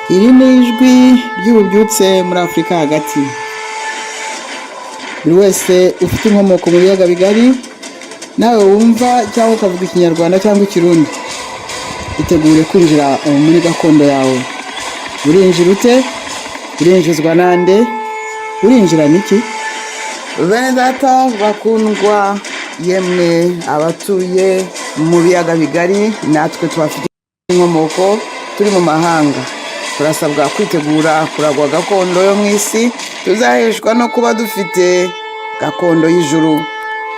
Iri ni ijwi ry'ububyutse muri Afurika hagati. Buri wese ufite inkomoko mu biyaga bigari, nawe wumva cyangwa ukavuga Ikinyarwanda cyangwa Ikirundi, itegure kwinjira muri gakondo yawe. Urinjira ute? Urinjizwa nande? Urinjira niki? Bene data bakundwa, yemwe abatuye mu biyaga bigari, natwe tubafite inkomoko turi mu mahanga. Turasabwa kwitegura kuragwa gakondo yo mu isi, tuzaheshwa no kuba dufite gakondo y'ijuru.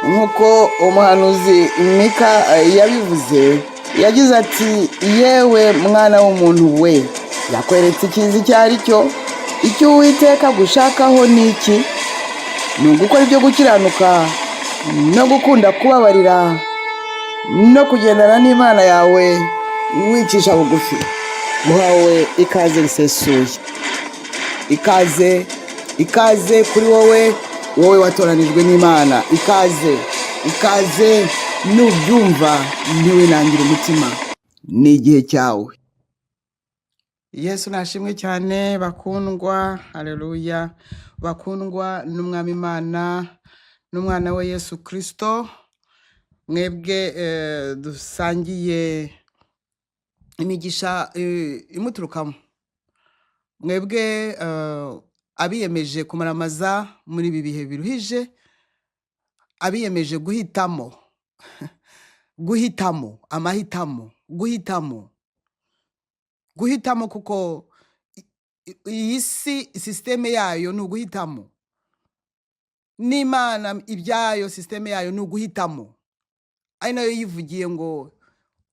Nk'uko umuhanuzi Mika yabivuze, yagize ati, yewe mwana w'umuntu we, yakweretse ikizi icyo ari cyo. Icyo Uwiteka gushakaho ni iki? Ni ugukora ibyo gukiranuka no gukunda kubabarira no kugendana n'Imana yawe wicisha bugufi. Guhawe ikaze risesuye. Ikaze kuri wowe watoranijwe n'Imana. Ikaze nubyumva ntiwinangire umutima. Ni igihe cyawe. Yesu nashimwe cyane bakundwa. Haleluya. Bakundwa n'Umwami Imana n'umwana we Yesu Kristo. Mwebwe dusangiye imigisha imuturukamo. Mwebwe abiyemeje kumaramaza muri ibi bihe biruhije, abiyemeje guhitamo guhitamo kuko iyi si systeme yayo ni uguhitamo. N'Imana ibyayo systeme yayo ni uguhitamo. Ari nayo yivugiye ngo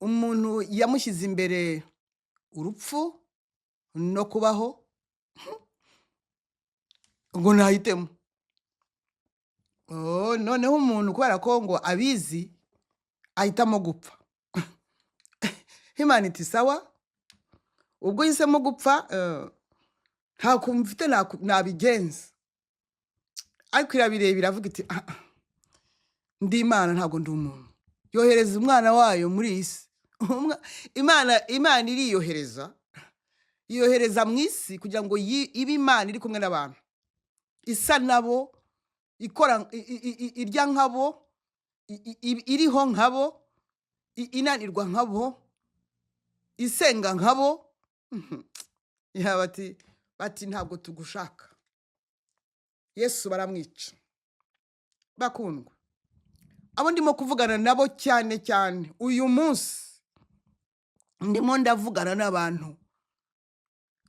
umuntu yamushyize imbere urupfu no kubaho, ngo nahitemo. Noneho umuntu kubera ko ngo abizi ahitamo gupfa. Imana iti sawa, ubwo yisemo gupfa nta kumfite nabigenza. Ariko irabireba iravuga iti ndi Imana ntabwo ndi umuntu. Yohereza umwana wayo muri isi. Imana iriyohereza. Yohereza mu isi kugira ngo ibe Imana iri kumwe n'abantu. Isa nabo, ikora irya nkabo, iriho nkabo, inanirwa nkabo, isenga nkabo. Bati ntabwo tugushaka. Yesu baramwica. Bakundwa, abo ndimo kuvugana nabo cyane uyu munsi, ndimo ndavugana n'abantu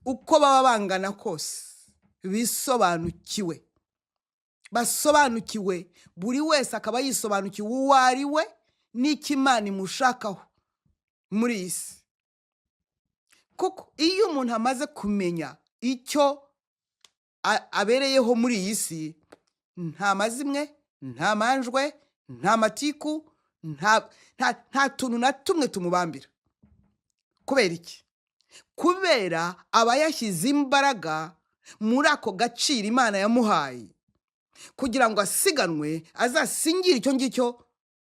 uko baba bangana kose, basobanukiwe, buri wese akaba yisobanukiwe uwo ari we n'icyo Imana imushakaho muri isi. Kuko iyo umuntu amaze kumenya icyo abereyeho muri iyi si, nta mazimwe, nta manjwe, nta matiku, nta tuntu na tumwe tumubambira. Kubera iki? Kubera aba yashyize imbaraga muri ako gaciro Imana yamuhaye, kugira ngo asiganwe azasingire icyo ngicyo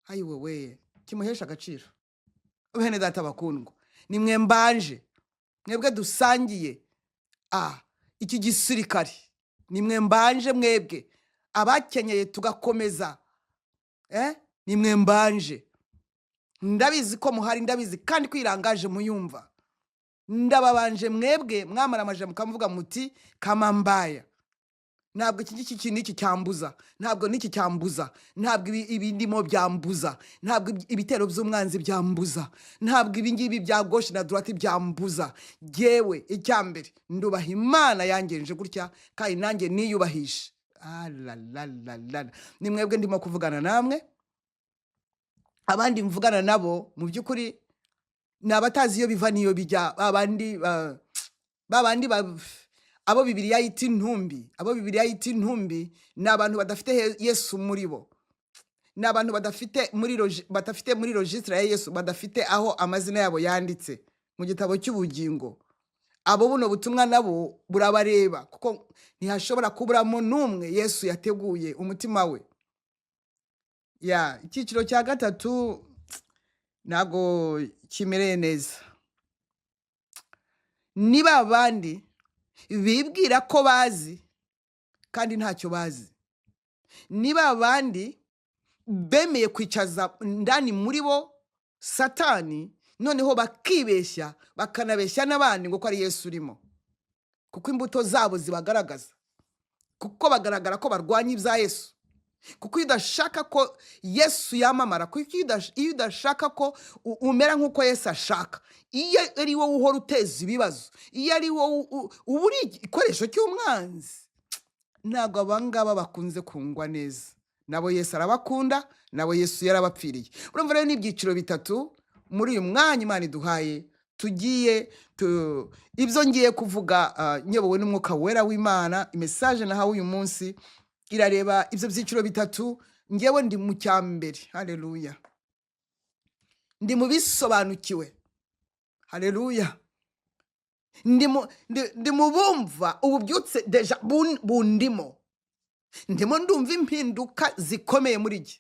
ayiwewe kimuhesha agaciro. Bene data bakundwa, nimwe mbanje, mwebwe dusangiye iki gisirikare, nimwe mbanje, mwebwe abakenyeye tugakomeza, nimwe mbanje. Ndabizi ko muhari, ndabizi kandi kwirangaje muyumva. Ndababanje mwebwe mwamaramaje mukamuvuga muti kamambaya. Ntabwo iki cyambuza, ntabwo niki cyambuza, ntabwo ibindimo byambuza, ntabwo ibitero by'umwanzi byambuza, ntabwo ibingibi bya gauche na droite byambuza. Jewe icyambere ndubaha Imana yangenje gutya, kandi nanjye niyubahisha. Ni mwebwe ndimo kuvugana namwe. Abandi mvugana nabo mu by'ukuri ni abatazi iyo biva niyo bijya. Babandi abo Bibiliya yita intumbi, ni abantu badafite Yesu muri bo. Ni abantu badafite muri registre ya Yesu, badafite aho amazina yabo yanditse mu gitabo cy'ubugingo. Abo buno butumwa nabo burabareba, kuko ntihashobora kuburamo n'umwe Yesu yateguye umutima we. Icyiciro cya gatatu ntago kimereye neza. niba abandi bibwira ko bazi kandi ntacyo bazi, niba abandi bemeye kwicaza ndani muri bo Satani, noneho bakibeshya bakanabeshya n'abandi ngo ko ari Yesu urimo, kuko imbuto zabo zibagaragaza, kuko bagaragara ko barwanya ibya Yesu, kuko iyo udashaka ko Yesu yamamara, kuko iyo udashaka ko umera nk'uko Yesu ashaka, iyo ari wowe uhora uteza ibibazo, iyo ari wowe uba uri igikoresho cy'umwanzi, ntabwo abangaba bakunze kungwa neza. Nabo Yesu arabakunda, nabo Yesu yarabapfiriye. Urumva rero n'ibyiciro bitatu muri uyu mwanya Imana iduhaye, tugiye ibyo ngiye kuvuga nyobowe n'umwuka wera w'Imana. Message nahawe uyu munsi irareba ibyo byiciro bitatu. Ngewe ndi mu cyambere, haleluya, ndi mu bisobanukiwe, haleluya, ndi mu bumva ububyutse deja bundimo, ndimo ndumva impinduka zikomeye muri jye.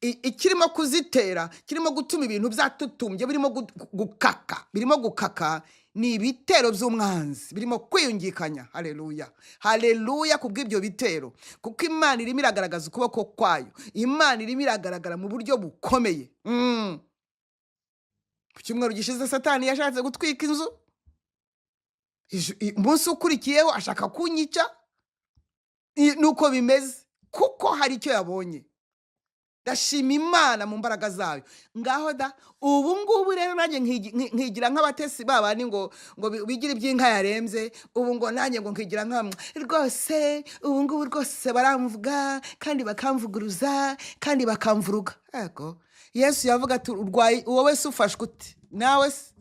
Ikirimo kuzitera, kirimo gutuma ibintu byatutumbye birimo gukaka, ni ibitero by'umwanzi birimo kwiyungikanya. Haleluya, haleluya kubw'ibyo bitero, kuko Imana irimo iragaragaza ukuboko kwayo, Imana irimo iragaragara mu buryo bukomeye. Ku cyumweru gishize Satani yashatse gutwika inzu, umunsi ukurikiyeho ashaka kunyica. Nuko bimeze, kuko hari icyo yabonye. Ndashima Imana mu mbaraga zayo. Ngaho da ubu ngubu rero nanjye nkigira nk'abatesi babandi ngo bigira iby'inka yarembye, ubu ngo nanjye ngo nkigira rwose ubu ngubu rwose baramvuga kandi bakamvuguruza kandi bakamvuruga. Yego Yesu yavuga ati urwaye wowe se ufashwe ute nawe se?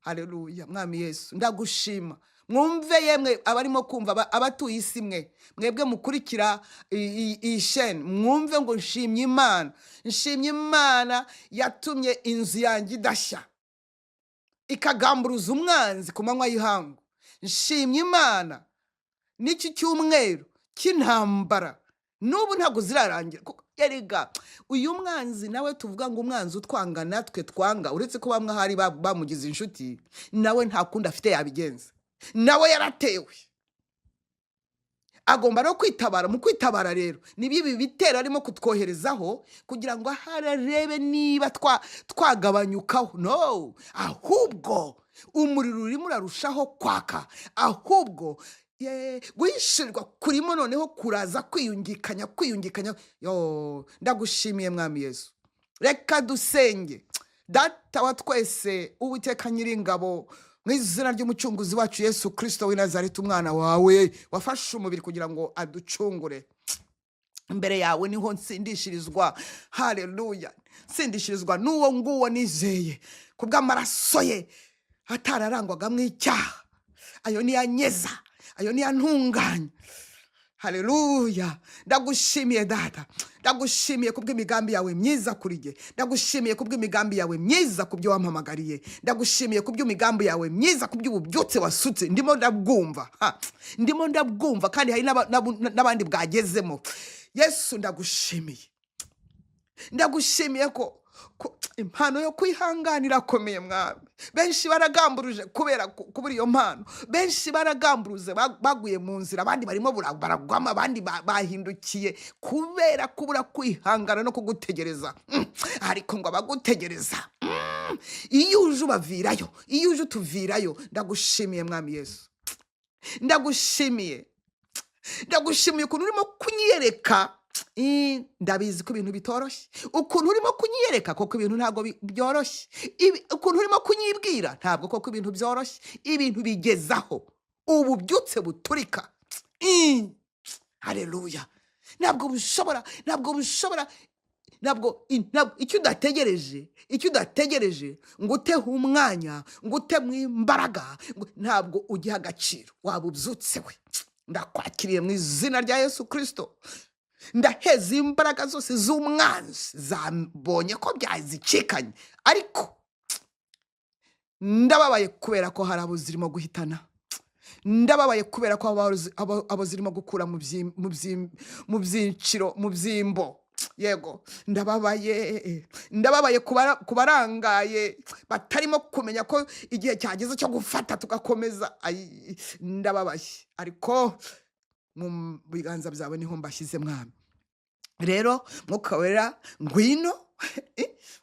Haleluya, Mwami Yesu ndagushima. Mwumve yemwe abarimo kumva, abatuye isi mwe, mwebwe mukurikira iyi shene, mwumve ngo nshimye Imana. Nshimye Imana yatumye inzu yanjye idashya, ikagamburuza umwanzi ku manywa y'ihangu. Nshimye Imana n'iki cyumweru cy'intambara n'ubu ntabwo zirarangira. Erega uyu mwanzi nawe tuvuga ngo umwanzi utwanga natwe twanga, uretse ko bamwe hari bamugize inshuti, nawe nta kundi afite yabigenza. Nawe yaratewe, agomba no kwitabara. Mu kwitabara rero nibi bitero arimo kutwoherezaho kugira ngo hararebe niba twagabanyukaho. No, ahubwo umuriro urimo urarushaho kwaka, ahubwo guhishirirwa kurimo noneho kuraza kwiyungikanya. Yo, ndagushimiye Mwami Yesu. Reka dusenge. Data wa twese, Uwiteka Nyiringabo, mu izina ry'umucunguzi wacu Yesu Kristo w'i Nazareti, umwana wawe wafashe umubiri kugira ngo aducungure. Imbere yawe niho nsindishirizwa. Haleluya, nsindishirizwa n'uwo nguwo nizeye kubw'amaraso ye atararangwaga mu icyaha. Ayo ni yanyeza, ayo ni yantunganya. Haleluya, ndagushimiye Data, ndagushimiye kubw'imigambi yawe myiza kuri jye, ndagushimiye kubw'imigambi yawe myiza kubyo wampamagariye, ndagushimiye kubw'imigambi yawe myiza kuby'ububyutse wasutse. Ndimo ndabwumva kandi hari n'abandi bwagezemo. Yesu ndagushimiye ko impano yo kwihanganira akomeye Mwami. Benshi baragamburuje kubura iyo mpano, benshi baragamburuze baguye mu nzira, abandi barimo baragwama, abandi bahindukiye kubera kubura kwihangana no kugutegereza. Ariko ngo abagutegereza iyo uje ubavirayo, iyo uje utuvirayo. Ndagushimiye Mwami Yesu, ndagushimiye ukuntu urimo kunyereka. Ndabizi ko ibintu bitoroshye, ukuntu urimo kunyereka koko ibintu ntabwo byoroshye, ukuntu urimo kunyibwira ntabwo koko ibintu byoroshye. Ibintu bigezaho ububyutse buturika. Haleluya, ntabwo icyo udategereje ngo utehe umwanya, ngo utemu imbaraga, ntabwo ugiha agaciro. Waba ubyutse we, ndakwakiriye mu izina rya Yesu Kristo. Ndaheza imbaraga zose z'umwanzi zabonye ko byazicikanye, ariko ndababaye kubera ko hari abo zirimo guhitana. Ndababaye kubera ko abo zirimo gukura mu byiciro, mu byimbo. yego ndababaye kubarangaye batarimo kumenya ko igihe cyageze cyo gufata tugakomeza ndababaye ariko mu biganza byawe niho mbashyize mwami rero Mwuka Wera ngwino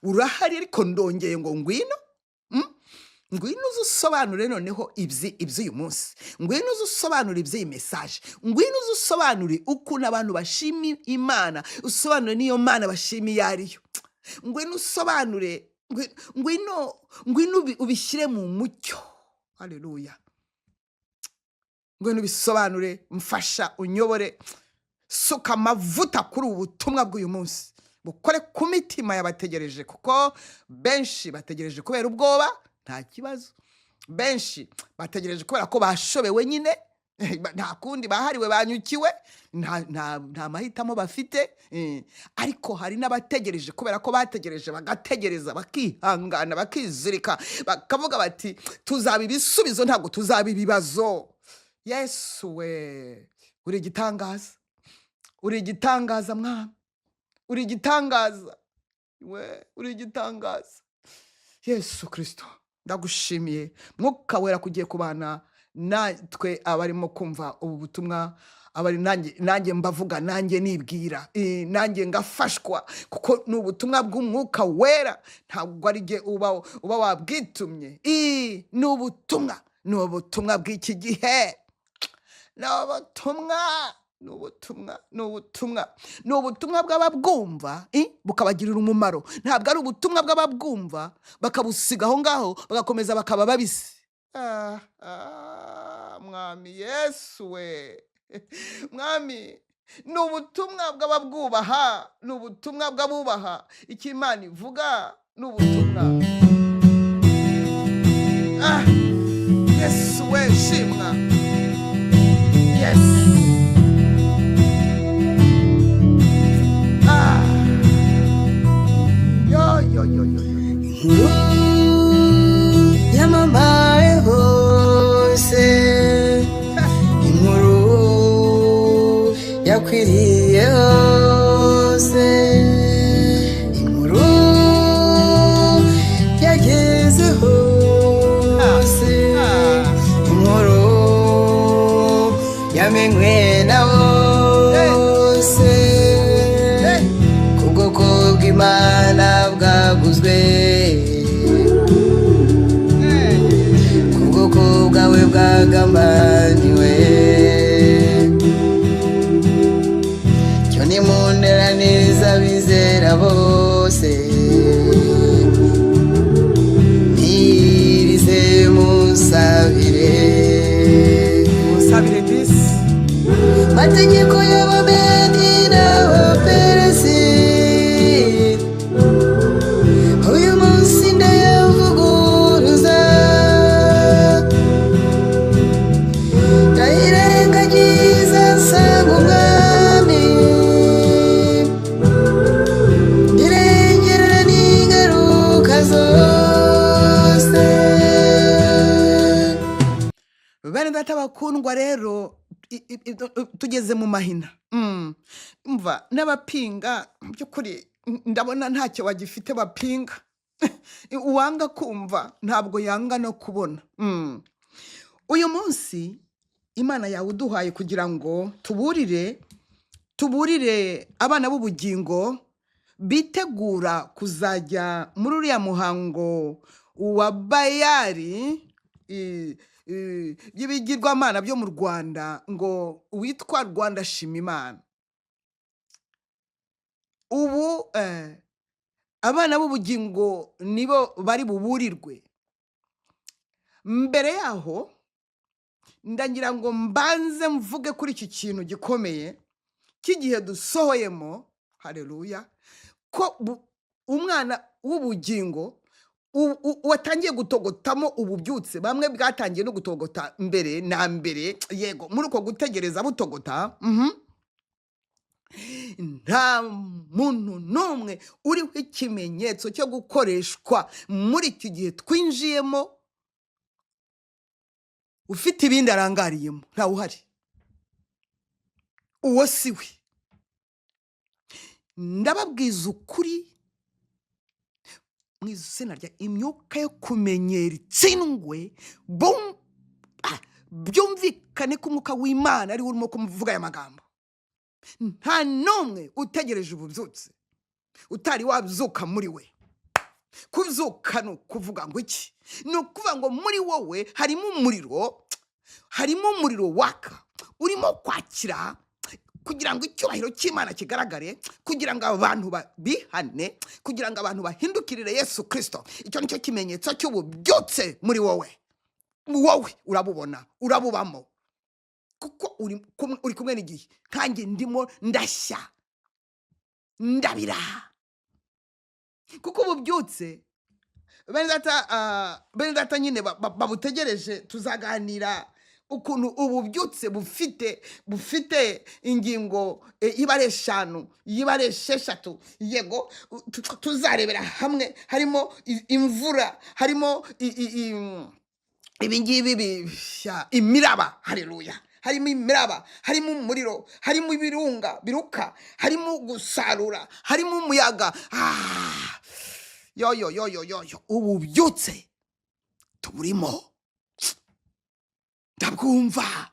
urahari ariko ndongeye ngo ngwino ngwino uzusobanure noneho iby'uyu munsi ngwino uzusobanure iby'iyi mesaje ngwino uzusobanure ukuntu abantu bashima Imana usobanure niyo Mana bashima iyo ariyo ngwino usobanure ngwino ubishyire mu mucyo haleluya ngwino ubisobanure mfasha unyobore suka amavuta kuri ubu butumwa bw'uyu munsi bukore ku mitima y'abategereje kuko benshi bategereje kubera ubwoba nta kibazo benshi bategereje kubera ko bashobewe nyine nta kundi bahariwe banyukiwe nta mahitamo bafite ariko hari n'abategereje kubera ko bategereje bagategereza bakihangana bakizirika bakavuga bati tuzaba ibisubizo ntabwo tuzaba ibibazo Yesu we uri igitangaza mwami uri igitangaza we uri igitangaza Yesu Kristo ndagushimiye Mwuka Wera kugiye kubana natwe abarimo kumva ubu butumwa abari nanjye mbavuga nanjye nibwira nanjye ngafashwa kuko ni ubutumwa bw'Umwuka Wera ntabwo ari jye uba wabwitumye ni ubutumwa bw'iki gihe ni ubutumwa bw'ababwumva bukabagirira umumaro ntabwo ari ubutumwa bw'ababwumva bakabusiga aho ngaho bagakomeza bakaba babisi mwami Yesu we mwami ni ubutumwa bw'ababwubaha ni ubutumwa bw'abubaha icyo Imana ivuga ni ubutumwa Yesu we shimwa Yesu yamamaye hose inkuru yakwiriye hose inkuru yageze hose inkuru yamenywe na bose kubwoko bw'Imana bwaguzwe kubwoko bwawe bwagambaniwe cyo nimundera neza bizera bose nirize musabire disi mategeko y'abamedi n'abaperesi uyu munsi ndayavuguruza ndayirengagiza nsanga Umwami ndirengerera n'ingaruka zose bene data bakundwa rero tugeze mu mahina mva n'abapinga by'ukuri ndabona ntacyo bagifite bapinga uwanga kumva ntabwo yanga no kubona uyu munsi Imana yawe uduhaye kugira ngo tuburire abana b'ubugingo bitegura kuzajya muri uriya muhango wa bayari y'ibigirwamana byo mu Rwanda ngo witwa Rwanda Shima Imana ubu abana b'ubugingo nibo bari buburirwe mbere yaho ndagira ngo mbanze mvuge kuri iki kintu gikomeye cy'igihe dusohoyemo haleluya ko umwana w'ubugingo watangiye gutogotamo ububyutse bamwe bwatangiye no gutogota mbere na mbere yego muri uko gutegereza butogota nta muntu n'umwe uriho ikimenyetso cyo gukoreshwa muri iki gihe twinjiyemo ufite ibindi arangariyemo ntawe uhari uwo si we ndababwiza ukuri mu izina rya imyuka yo kumenyera itsindwe byumvikane ko umwuka w'Imana ari urimo kumuvuga aya magambo. Nta n'umwe utegereje ububyutse utari wabyuka muri we. Kubyuka ni ukuvuga ngo iki? Ni ukuvuga ngo muri wowe harimo umuriro waka urimo kwakira kugira ngo icyubahiro cy'Imana kigaragare, kugira ngo abantu bihane, kugira ngo abantu bahindukirire Yesu Kristo. Icyo nicyo kimenyetso cy'ububyutse muri wowe. Wowe urabubona, urabubamo, kuko uri kumwe n'igihe. Kandi ndimo ndashya, ndabira, kuko ububyutse bene data nyine babutegereje. Tuzaganira ukuntu ububyutse bufite ingingo y'ibare 5 y'ibare 6. Yego, tuzarebera hamwe. Harimo imvura, harimo ibingibi imiraba. Haleluya. Harimo imiraba, harimo umuriro, harimo ibirunga biruka, harimo gusarura, harimo umuyaga. Ububyutse tuburimo, ndabwumva.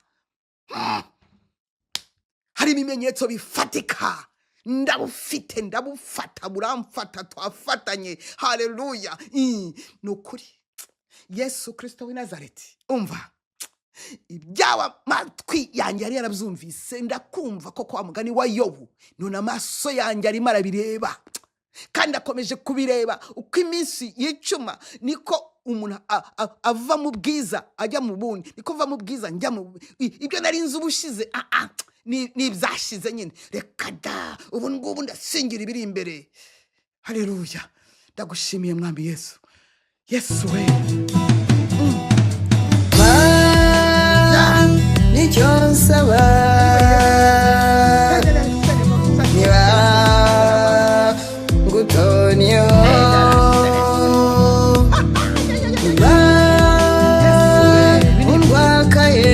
Hari ibimenyetso bifatika, ndabufite, ndabufata, buramfata, twafatanye. Haleluya. Ni ukuri. Yesu Kristo w'i Nazareti, umva, ibyawa matwi yanjye yari yarabyumvise, ndakumva ko kwa mugani wa Yobu, none amaso yanjye arimo arabireba, kandi akomeje kubireba. Uko iminsi yicuma niko umuntu ava mu bwiza ajya mu bundi, niko ava mu bwiza njya mu ibyo nari nzi ubushize ni byashize nyine. Reka da, ubu ngubu ndasingira ibiri imbere. Haleluya. Ndagushimiye mwami Yesu. Yesu we. Nicyo nsaba niba ngutonyo niba undwakaye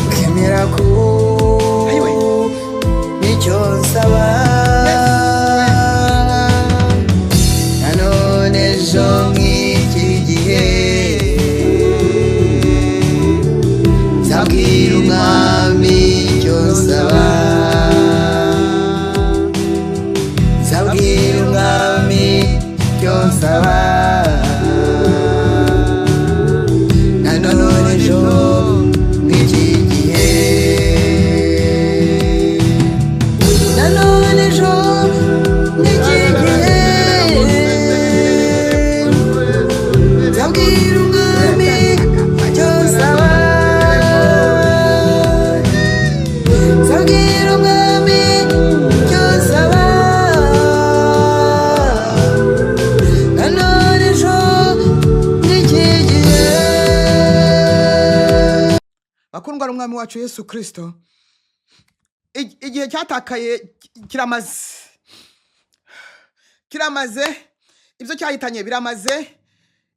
ukemera ko nicyo nsaba. Nanone ejo nk'iki gihe zabwira umwami icyo nsaba, zabwira umwami icyo nsaba. Nanone ejo nk'iki gihe, nanone ejo nk'iki gihe, zabwira umwami icyo nsaba. Bakundwa n'umwami wacu Yesu Kristo, igihe cyatakaye kiramaze, ibyo cyahitanye biramaze,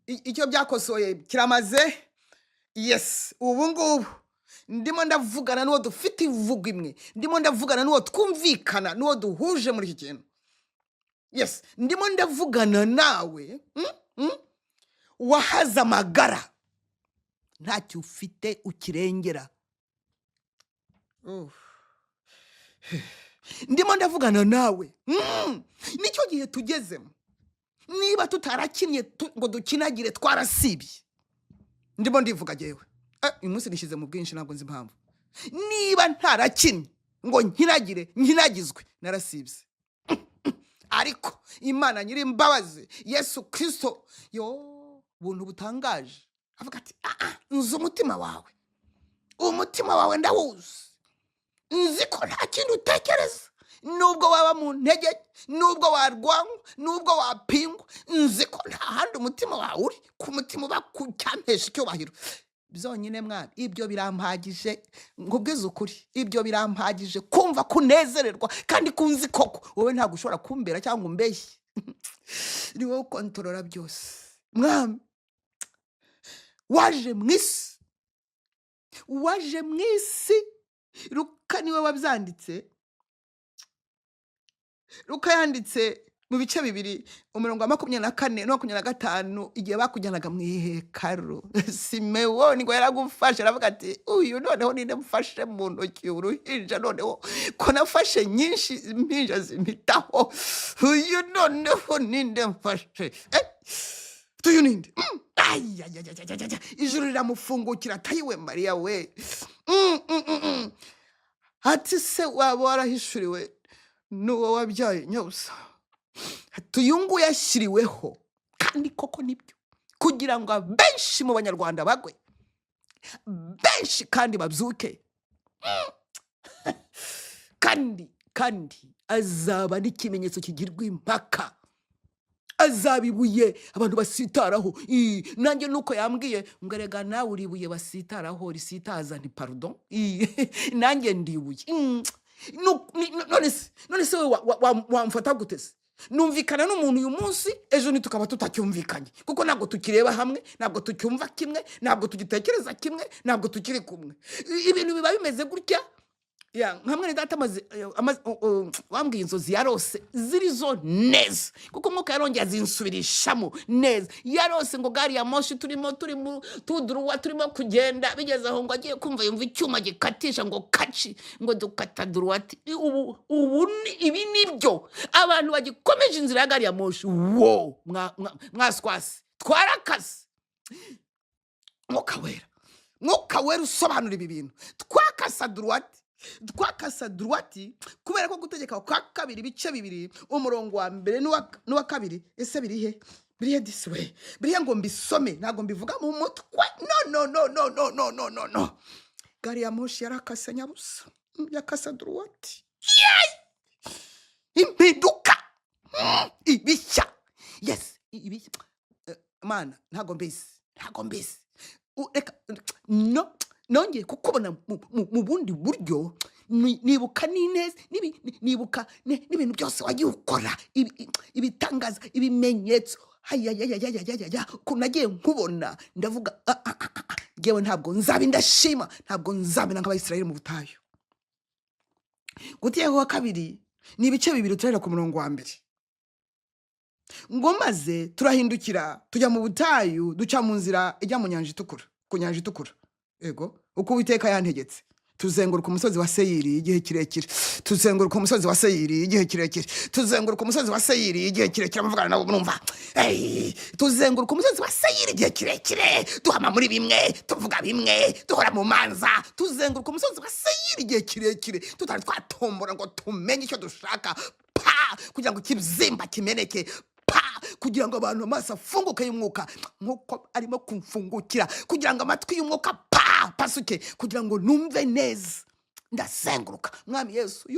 icyo byakosoye kiramaze. Yes, ubu ngubu ndimo ndavugana n'uwo dufite ivugo imwe, ndimo ndavugana n'uwo twumvikana, n'uwo duhuje muri iki kintu. Yes, ndimo ndavugana nawe wahaze amagara, ntacyo ufite ukirengera. Ndimo ndavugana nawe, nicyo gihe tugezemo. Niba tutarakinnye ngo dukinagire, twarasibye. Ndimo ndivuga jewe, uyu munsi nishize mu bwinshi, ntabwo nzi impamvu. Niba ntarakinnye ngo nkinagizwe, narasibye. Ariko Imana nyiri imbabazi, Yesu Kristo, buntu butangaje, avuga ati nzi umutima wawe, umutima wawe ndawuzi, nzi ko nta kintu utekereza, nubwo waba mu ntege, nubwo warwanywa, nubwo wapingwa, nzi ko nta handi umutima wawe uri, ku mutima uba kucyampesha icyubahiro. Byonyine mwami, ibyo birampagije, ngubwiza ukuri, ibyo birampagije kumva kunezererwa, kandi kunzi koko wowe ntabwo ushobora kumbera cyangwa umbeshye. Ni wowe ukontorora byose mwami. Waje mu isi, Luka niwe wabyanditse, Luka yanditse mu bice bibiri umurongo wa 24 no 25 igihe bakujyanaga mu ihekaru. Simewoni ngo yaragufashe aravuga ati uyu noneho ninde mfashe mu ntoki uruhinja noneho ko nafashe nyinshi impinja zimpitaho, uyu noneho ninde mfashe tuyu ninde ijuru riramufungukira atayiwe Mariya we. Ati se waba warahishuriwe n'uwo wabyaye nyabusa, tuyungu yashyiriweho kandi koko nibyo kugira ngo benshi mu banyarwanda bagwe, benshi kandi babyuke, kandi azaba n'ikimenyetso kigirwa impaka, azaba ibuye abantu basitaraho. Nanjye nuko yambwiye ngo erega nawe uri ibuye basitaraho risitaza nti pardon, nanjye ndi ibuye. None se wamfata gutese? Numvikana n'umuntu uyu munsi ejo nitukaba tutacyumvikanye kuko ntabwo tukireba hamwe, ntabwo tucyumva kimwe, ntabwo tugitekereza kimwe, ntabwo tukiri kumwe. Ibintu biba bimeze gutya ya hamwe ni data wambwiye inzozi yarose zirizo neza kuko mwuka yarongera zinsubirishamo neza. Yarose ngo gari ya moshi turimo tuduruwa turimo kugenda, bigeze aho ngo agiye kumva yumva icyuma gikatisha ngo kaci ngo dukata duruwati. Ubu ibi nibyo abantu bagikomeje inzira ya gari ya moshi. Wo mwaswasi twarakaze. Mwuka wera usobanura ibi bintu. Twakasa duruwati kubera ko gutegeka kwa kabiri ibice bibiri umurongo wa mbere n'uwa kabiri. Ese birihe diswe birihe ngo mbisome ntago mbivuga mu mutwe. No. Gari ya moshi yarakase nyabusa, yakasa duruwati. Impinduka ibishya. Yes, ibishya. Mana ntago mbizi. Reka no nongeye kukubona mu bundi buryo, nibuka n'ineza nibuka n'ibintu byose wagiye ukora, ibitangaza, ibimenyetso. Kunagiye nkubona ndavuga ngewe ntabwo nzabi ndashima, ntabwo nzabina nk'Abayisiraheli mu butayu. Gutiyeho wa kabiri ni ibice bibiri turera ku murongo wa mbere ngo maze turahindukira tujya mu butayu duca mu nzira ijya mu nyanja itukura, ku nyanja itukura. Ego uko Uwiteka yantegetse tuzenguruka umusozi wa Seyiri igihe kirekire, tuzenguruka umusozi wa Seyiri igihe kirekire, tuzenguruka umusozi wa Seyiri igihe kirekire. Amuvugana nabo numva tuzenguruka umusozi wa Seyiri igihe kirekire, duhama muri bimwe, tuvuga bimwe, duhora mu manza. Tuzenguruka umusozi wa Seyiri igihe kirekire tutari twatombora ngo tumenye icyo dushaka, kugira ngo kibzimba kimeneke, kugira ngo abantu amaso afunguke y'umwuka nkuko arimo kumfungukira, kugira ngo amatwi y'umwuka pasuke, kugira ngo numve neza. Ndazenguruka Mwami Yesu,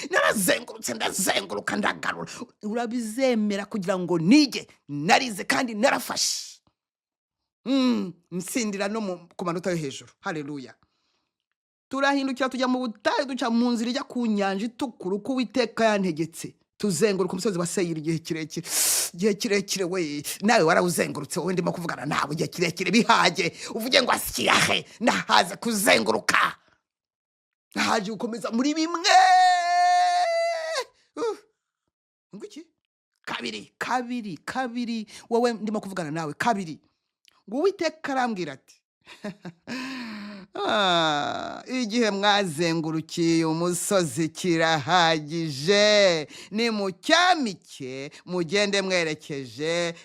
narazengurutse ndazenguruka ndagarura. Urabizemera kugira ngo nige narize kandi narafashe nsindira no ku manota yo hejuru. Haleluya. Turahindukira tujya mu butayu duca mu nzira ijya ku nyanja itukura uko Uwiteka yantegetse. Tuzenguruka umusozi wa Seyiri igihe kirekire. We nawe warawuzengurutse, wowe ndimo kuvugana nawe igihe kirekire bihage. Uvuge ngo asyahe nahaze kuzenguruka, nahaje gukomeza muri bimwe. Ngwiki kabiri wowe ndimo kuvugana nawe kabiri. Ngo Uwiteka arambwira ati igihe mwazengurukiye umusozi kirahagije, ni mucyamike mugende mwerekeje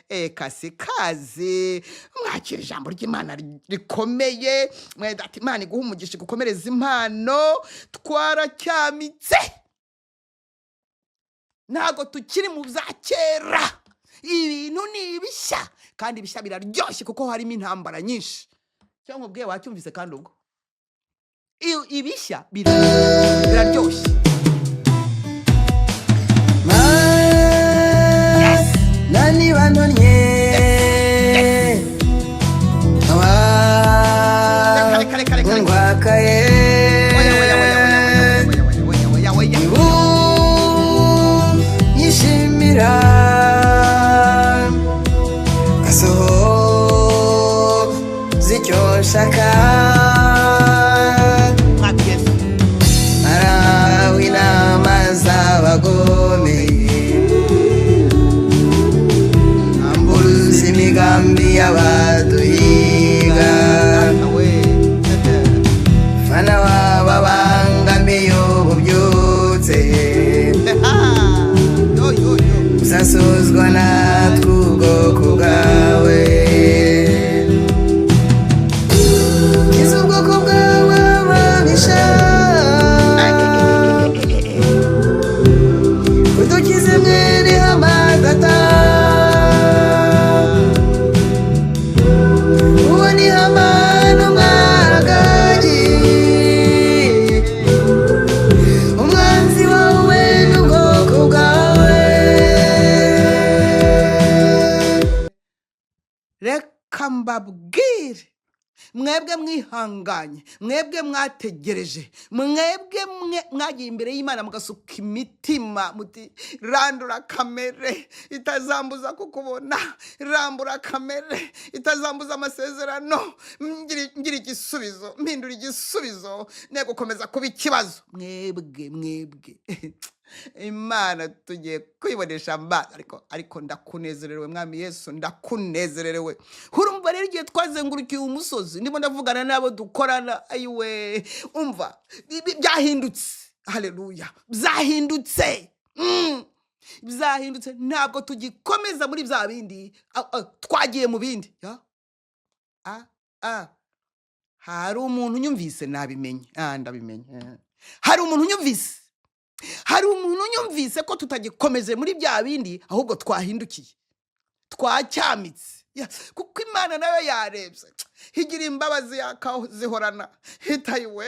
KAZI. Mwakira ijambo ry'Imana rikomeye, mweda ati Imana iguha umugisha gukomereza impano. Twaracyamitse, ntago tukiri mu bya kera. Ibintu ni ibishya kandi ibishya biraryoshye kuko harimo intambara nyinshi. Cyangwa ubwiye wacyumvise kandi ubwo ibishya biraryoshye. Nani banonye ngwakaye yishimira asoho zicyo shaka. Arawi nama z'abagome mbabwire mwebwe mwihanganye, mwebwe mwategereje, mwebwe mwagiye imbere y'Imana mugasuka imitima muti randura kamere itazambuza kukubona, rambura kamere itazambuza amasezerano, ngira igisubizo, mpindura igisubizo, ne gukomeza kuba ikibazo. Mwebwe Imana tugiye kwibonesha amaso, ariko ndakunezerewe Mwami Yesu, ndakunezererewe. Urumva rero igihe twazengurukiye umusozi ndimo ndavugana nabo dukorana, ayiwe umva byahindutse. Haleluya, byahindutse. Byahindutse, ntabwo tugikomeza muri bya bindi, twagiye mu bindi. Hari umuntu unyumvise, nabimenye, ndabimenye. Hari umuntu unyumvise, hari umuntu unyumvise ko tutagikomeze muri bya bindi, ahubwo twahindukiye, twacyamitse. Kuko Imana nayo yarebye, higira imbabazi yakazihorana, hitayiwe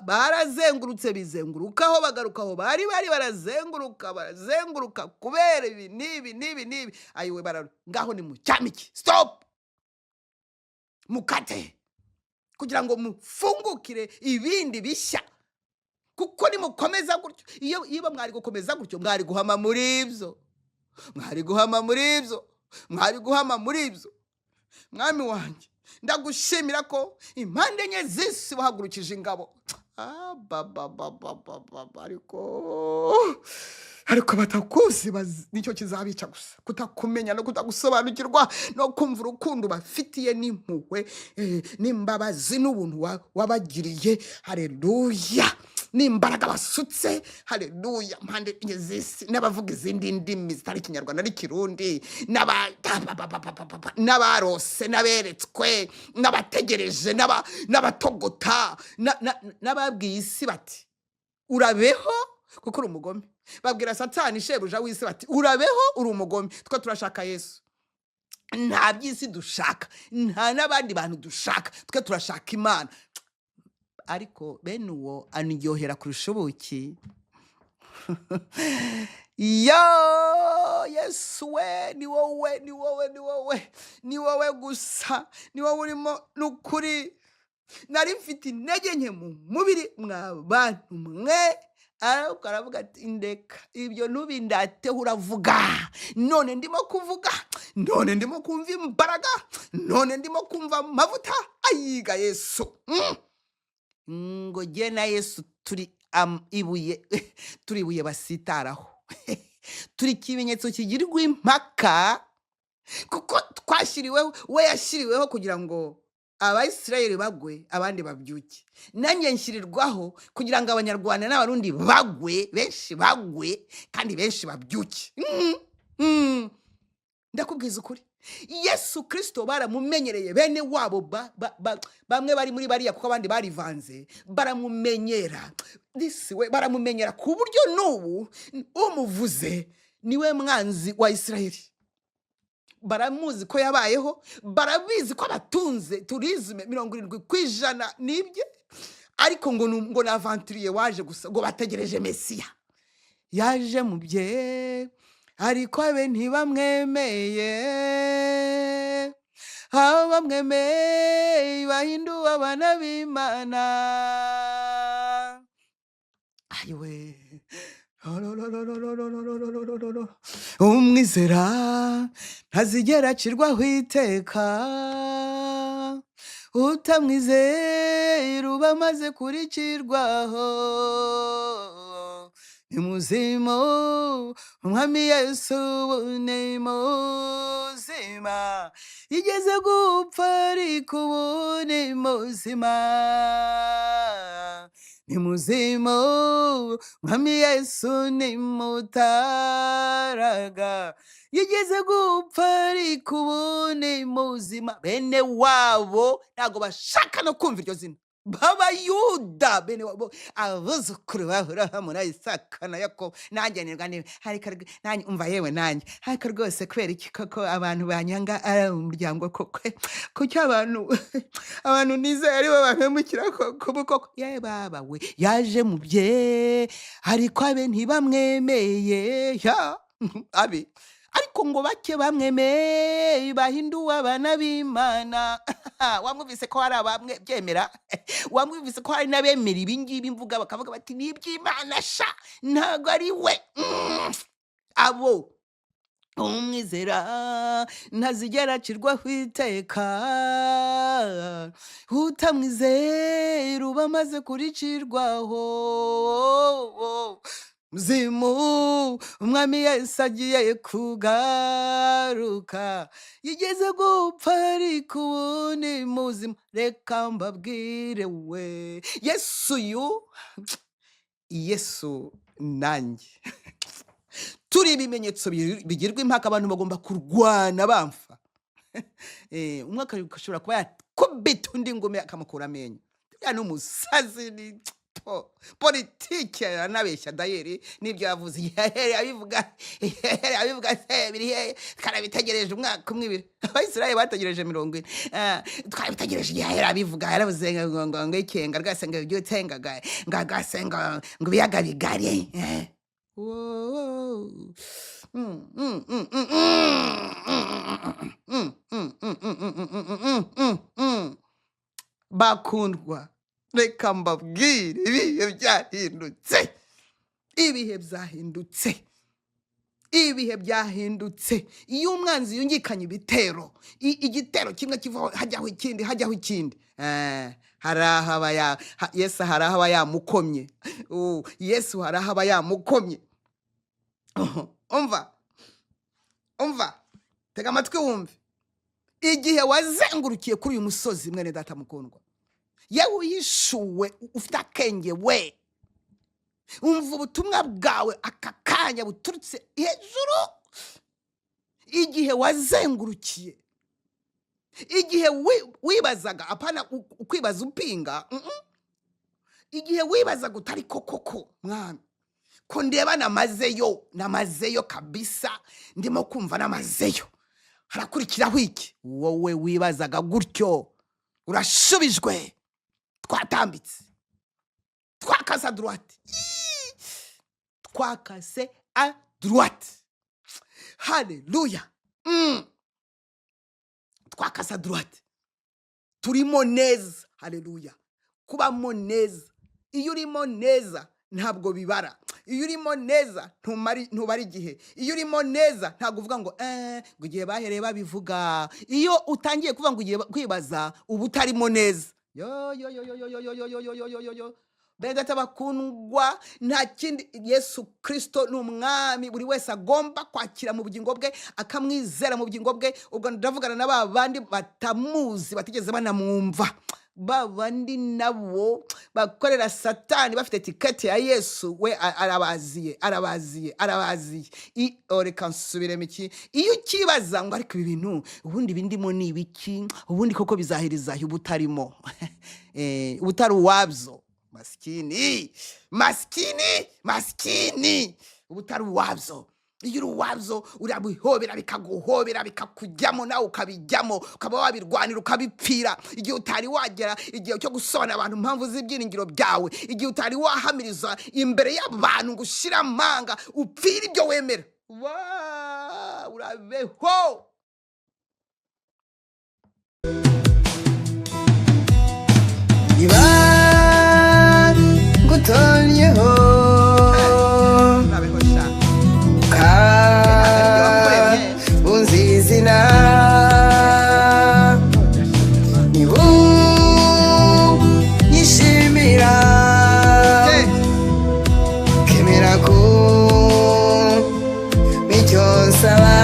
barazengurutse bizengurukaho bagarukaho, bari barazenguruka kubera ibi nibi, ayiwe ngaho ni mucyamiki, stop, mukate kugira ngo mufungukire ibindi bishya. Kuko nimukomeza gutyo, iyo mwari gukomeza gutyo, mwari guhama muri ibyo, Mwami wanjye, ndagushimira ko impande enye z'isi wahagurukije ingabo. Ariko batakuzi nicyo kizabica gusa, kutakumenya no kutagusobanukirwa no kumva urukundo bafitiye n'impuhwe n'imbabazi n'ubuntu wabagiriye. Haleluya, n'imbaraga basutse. Haleluya, mpande enye z'isi, n'abavuga izindi ndimi zitari Ikinyarwanda n'Ikirundi, n'abarose, n'aberetswe, n'abategereje, n'abatogota, n'ababwiye isi bati urabeho kuko uri umugome. Babwira Satani shebuja w'isi bati urabeho uri umugome. Twe turashaka Yesu, nta by'isi dushaka, nta n'abandi bantu dushaka, twe turashaka Imana. Ariko bene uwo aniryohera kurusha ubuki. Yesu we, ni wowe gusa, ni wowe urimo n'ukuri. Nari mfite intege nke mu mubiri, mwa bantu mwe. Ariko aravuga ati ndeka ibyo ntubindateho, uravuga. None ndimo kuvuga, none ndimo kumva imbaraga, none ndimo kumva amavuta. Ayiga Yesu, ngo jye na Yesu turi ibuye basitaraho. Turi ikimenyetso kigirirwa impaka, kuko twashyiriweho, we yashyiriweho kugira ngo Abayisirayeli bagwe abandi babyuke. Nanjye nshyirirwaho kugira ngo Abanyarwanda n'Abarundi bagwe, benshi bagwe kandi benshi babyuke. Ndakubwiza ukuri, Yesu Kristo baramumenyereye, bene wabo bamwe bari muri bariya kuko abandi barivanze, baramumenyera. We baramumenyera ku buryo n'ubu umuvuze niwe mwanzi wa Isirayeli. Baramuzi ko yabayeho, barabizi ko abatunze turizme 70% nibye, ariko ngo n'avanturiye waje gusa, ngo bategereje Mesiya. Yaje mu bye, ariko abe ntibamwemeye, abamwemeye bahinduwe abana b'Imana. Ayiwe, umwizera ntazigera acirwaho iteka, utamwizera uba amaze kuricirwaho. Ni muzima, Umwami Yesu ni muzima, yigeze gupfa ariko ubu ni muzima. Ni muzima, Umwami Yesu ni mutaraga, yigeze gupfa ariko ubu ni muzima. Bene wabo ntago bashaka no kumva iryo zina, b'Abayuda, bene wabo, abuzukuru b'Aburahamu na Isaka na Yakobo. Nanjye nirwa niwe, ariko nanjye umva, yewe nanjye, ariko rwose kubera iki koko abantu banyanga ari umuryango koko, kuki abantu nizeye ari bo bampemukira koko. Ye baba we, yaje mu bye, ariko abe ntibamwemeye. ariko ngo bake bamwemeye bahinduwe abana b'Imana. Wamwumvise ko hari abamwe byemera? Wamwumvise ko hari n'abemera ibingibi mvuga bakavuga bati ni iby'Imana sha ntago ari we. Abo umwizera ntazigera acirwaho iteka, utamwizera uba amaze kuricirwaho. Muzimu umwami Yesu agiye kugaruka, yigeze gupfa ariko ubundi muzima. Reka mbabwire we, Yesu Yesu nanjye turi ibimenyetso bigirwa impaka, abantu bagomba kurwana bamfa. Umwaka ashobora kuba yakubita undi ngome akamukura amenyo. Ya n'umusazi ni politike yanabeshya dayeri nibyo yavuze. Iyihe abivuga BIRENZE karabitegereje umwaka umwe ibiri. Abayisirayeli bategereje 40. Twabitegereje Iyihe abivuga yaravuze ngo ikenga rwose ngo byutengaga ngagasenga ngo biyaga bigari. Bakundwa, reka mbabwire ibihe byahindutse. Ibihe byahindutse. Ibihe byahindutse. Iyo umwanzi yungikanye ibitero, igitero kimwe kivaho hajyaho ikindi. Yesu hari aho aba yamukomye. Yesu hari aho aba yamukomye. Umva tega amatwi wumve. Igihe wazengurukiye kuri uyu musozi mwene data mukundwa, yewe uyishuwe ufite akenge we, umva ubutumwa bwawe aka kanya buturutse hejuru. Igihe wazengurukiye, igihe wibazaga, apana ukwibaza upinga, igihe wibazaga utari koko mwami ko ndeba namazeyo kabisa, ndimo kumva namazeyo, harakurikiraho iki? Wowe wibazaga gutyo urashubijwe. Twatambitse, twakase à droite, twakase à droite. Haleluya. Twakase à droite, turimo neza. Haleluya. Kubamo neza. Iyo urimo neza ntabwo bibara. Iyo urimo neza ntubara igihe. Iyo urimo neza ntabwo uvuga ngo igihe bahereye babivuga. Iyo utangiye kuvuga ngo ugiye kwibaza ubu utarimo neza. Bene data bakundwa, nta kindi, Yesu Kristo ni umwami buri wese agomba kwakira mu bugingo bwe, akamwizera mu bugingo bwe. Ubwo ndavugana na ba bandi batamuzi batigeze banamwumva, ba bandi nabo bakorera Satani bafite tiketi ya Yesu. We arabaziye. Reka nsubire miki. Iyo ukibaza ngo ariko ibi bintu ubundi bindimo ni ibiki, ubundi koko bizahiriza ubutarimo, ubutari uwabyo. Maskini ubutari uwabyo. Iyo uri uwabyo urabihobera, bikaguhobera, bikakujyamo, nawe ukabijyamo, ukaba wabirwanira ukabipfira. Igihe utari wagera igihe cyo gusobanura abantu impamvu z'ibyiringiro byawe, igihe utari wahamiriza imbere y'abantu ngo ushire amanga upfira ibyo wemera, urabeho. ngutonyeho unzizina nibu nyishimira kemera ku micyo nsaba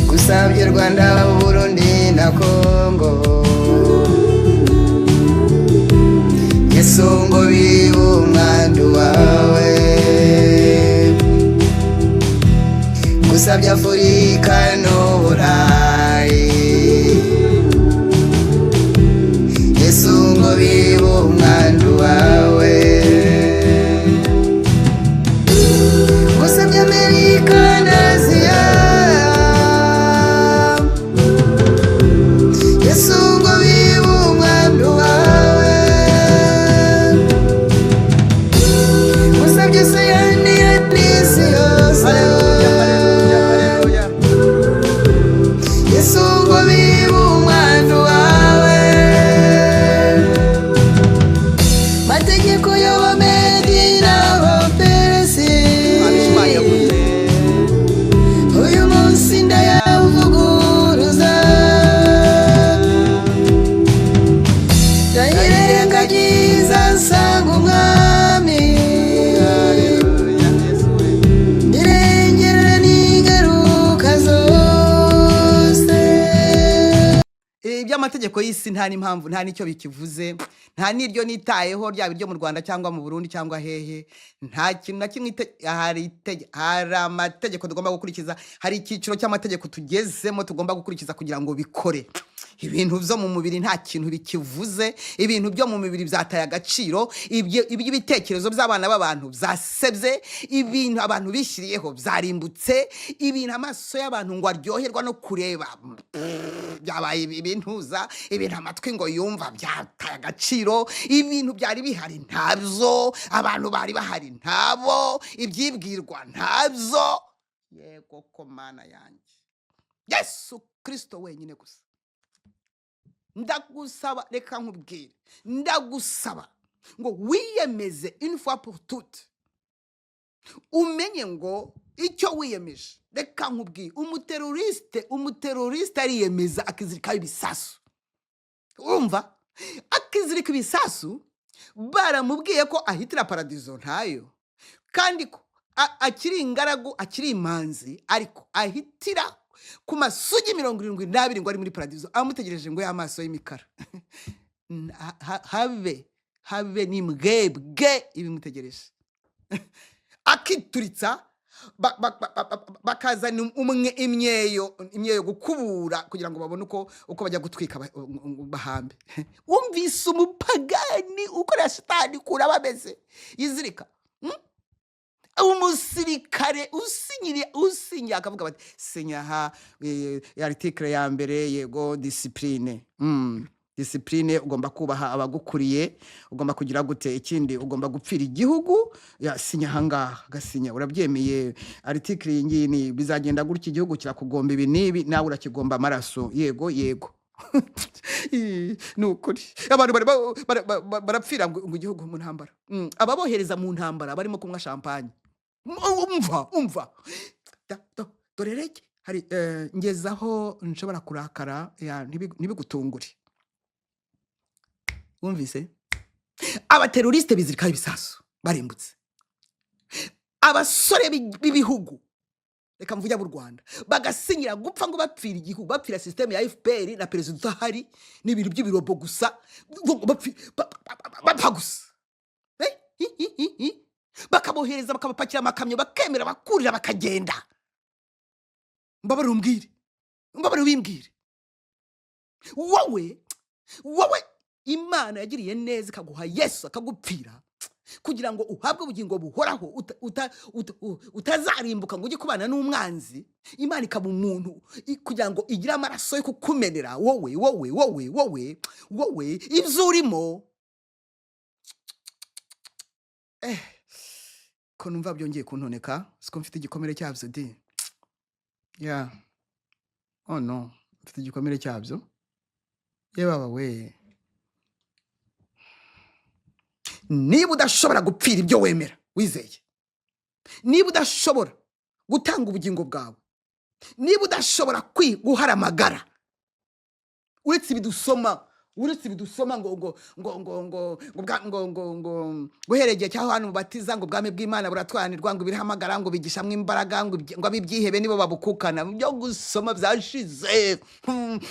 gusabye Rwanda, Burundi na Kongo. Yesu ngo bibe umwandu wawe, gusabye Afurika n'Uburayi. Yesu ngo bibe umwandu wawe, gusabye Amerika na Aziya. Yesu ngo bibe umwandu wawe, gusabye CYANE n'isi iby'amategeko y'isi nta n'impamvu nta n'icyo bikivuze nta n'iryo nitayeho ryaba iryo mu Rwanda cyangwa mu Burundi cyangwa hehe nta kintu na kimwe hari amategeko tugomba gukurikiza hari icyiciro cy'amategeko tugezemo tugomba gukurikiza kugira ngo bikore ibintu byo mu mubiri nta kintu bikivuze ibintu byo mu mubiri byataye agaciro iby'ibitekerezo by'abana b'abantu byasebye ibintu abantu bishyiriyeho byarimbutse ibintu amaso y'abantu ngo aryoherwa no kureba byabaye ibintuza ibintu amatwi ngo yumva byataye agaciro ibintu byari bihari ntabyo abantu bari bahari ntabo ibyibwirwa ntabyo yego ko mana yanjye Yesu Kristo wenyine gusa ndagusaba reka nkubwire ndagusaba ngo wiyemeze une fois pour toutes umenye ngo icyo wiyemeje reka nkubwire umuteroriste ariyemeza akizirika ibisasu urumva akizirika ibisasu baramubwiye ko ahitira paradizo ntayo kandi ko akiri ingaragu akiri imanzi ariko ahitira ku masugi 72 ngo ari muri paradizo amutegereje ngo y'amaso y'imikara habe ni mbwebwe ibimutegereje akituritsa bakazana imyeyo gukubura kugira ngo babone uko bajya gutwika bahambe wumvise umupagani ukora shitani kura bameze yizirika umusirikare usinyira akavuga bati sinya article ya mbere yego discipline discipline ugomba kubaha abagukuriye ugomba kugira gute ikindi ugomba gupfira igihugu sinya hangaha gasinya urabyemeye article ngini bizagenda gutya igihugu kirakugomba ibi nibi nawe urakigomba amaraso yego nukuri abantu barapfira ngo igihugu mu ntambara ababohereza mu ntambara barimo kunywa champagne umva dorereke hari ngezaho nshobora kurakara nibigutungure wumvise abateroriste bizirika ibisasu barimbutse abasore b'ibihugu reka mvuye mu Rwanda bagasinyira gupfa ngo bapfira igihugu bapfira system ya FPR na president hari n'ibintu by'ibirobo gusa bapfa gusa bakabohereza bakabapakira amakamyo bakemera bakurira bakagenda mbabare ubimbwire wowe Imana yagiriye neza ikaguha Yesu akagupfira kugira ngo uhabwe ubugingo buhoraho utazarimbuka ngo ujye kubana n'umwanzi Imana ikaba umuntu kugira ngo igire amaraso yo kukumenera wowe ibyo urimo ko numva byongeye kuntoneka siko mfite igikomere cyabyo de oh no mfite igikomere cyabyo baba we niba udashobora gupfira ibyo wemera wizeye niba udashobora gutanga ubugingo bwawe niba udashobora guhara amagara uretse ibidusoma ngo guheregeye cyaho hano batiza ngo ubwami bw'Imana buratwanirwa ngo birahamagara ngo bigishamwe imbaraga ngo abibyihebe nibo babukukana byo gusoma byashize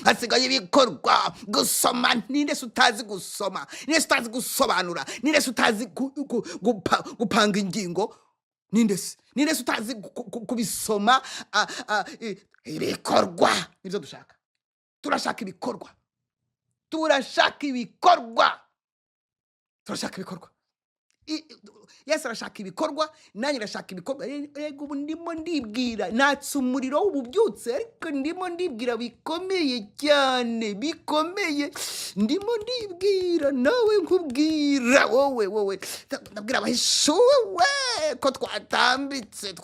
hasigaye ibikorwa gusoma ninde utazi gusoma ninde utazi gusobanura ninde utazi gupanga ingingo ninde utazi kubisoma ibikorwa nibyo turashaka ibikorwa Yesu arashaka ibikorwa nanjye ndashaka ibikorwa rego ubu ndimo ndibwira natse umuriro w'ububyutse ariko ndimo ndibwira bikomeye cyane bikomeye ndimo ndibwira nawe nkubwira wowe ndabwira abahishuwe ko twatambitse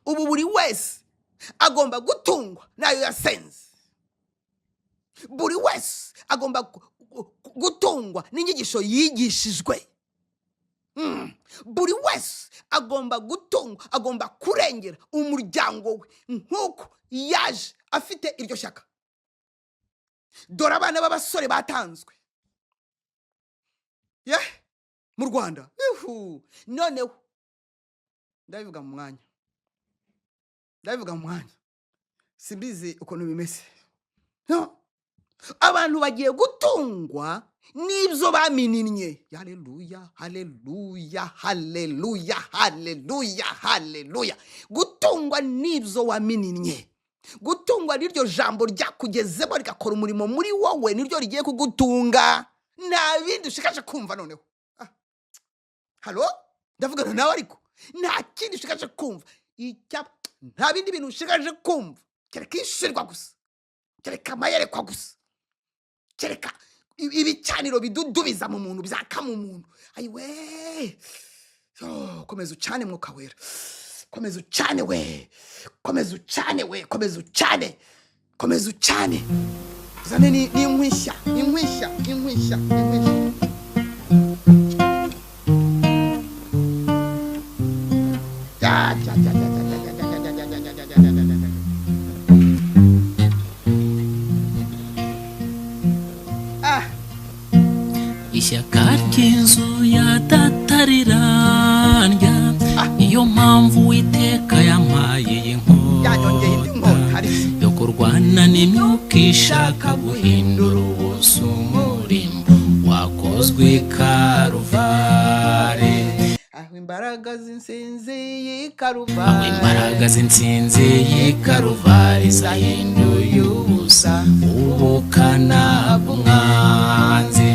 ubu buri wese agomba gutungwa nayo yasenze buri wese agomba gutungwa n'inyigisho yigishijwe buri wese agomba gutungwa agomba kurengera umuryango we nk'uko yaje afite iryo shyaka dore abana b'abasore batanzwe mu Rwanda noneho ndabivuga mu mwanya simbizi ukuntu bimeze. No. Abantu bagiye gutungwa n'ibyo bamininnye. Haleluya, haleluya, haleluya, haleluya, haleluya. Gutungwa n'ibyo wamininnye. Gutungwa n'iryo jambo ryakugezemo rigakora umurimo muri wowe, niryo rigiye kugutunga. Nta bindi ushikaje kumva noneho. Halo? Ndavugana nawe ariko nta kindi ushikaje kumva. Nta bindi bintu ushikaje kumva. Kereka ishirwa gusa. Kereka amayerekwa gusa. Kereka ibicaniro bidudubiza mu muntu, byaka mu muntu. Ayiwe. Komeza ucane mwuka wera. Komeza ucane we. Komeza ucane we. Komeza ucane. Komeza ucane. Zane ni inkwisha. Inkwisha. Inkwisha. Inkwisha. Ishyaka ry'inzu yadatarirandya niyo mpamvu Uwiteka yampaye inkota yo kurwana n'imyuka ishaka guhindura ubusa umurimo wakozwe Karuvare. Aho imbaraga z'insinzi y'Ikaruvare, aho imbaraga z'insinzi y'Ikaruvare zahinduye ubusa ubukana bw'umwanzi.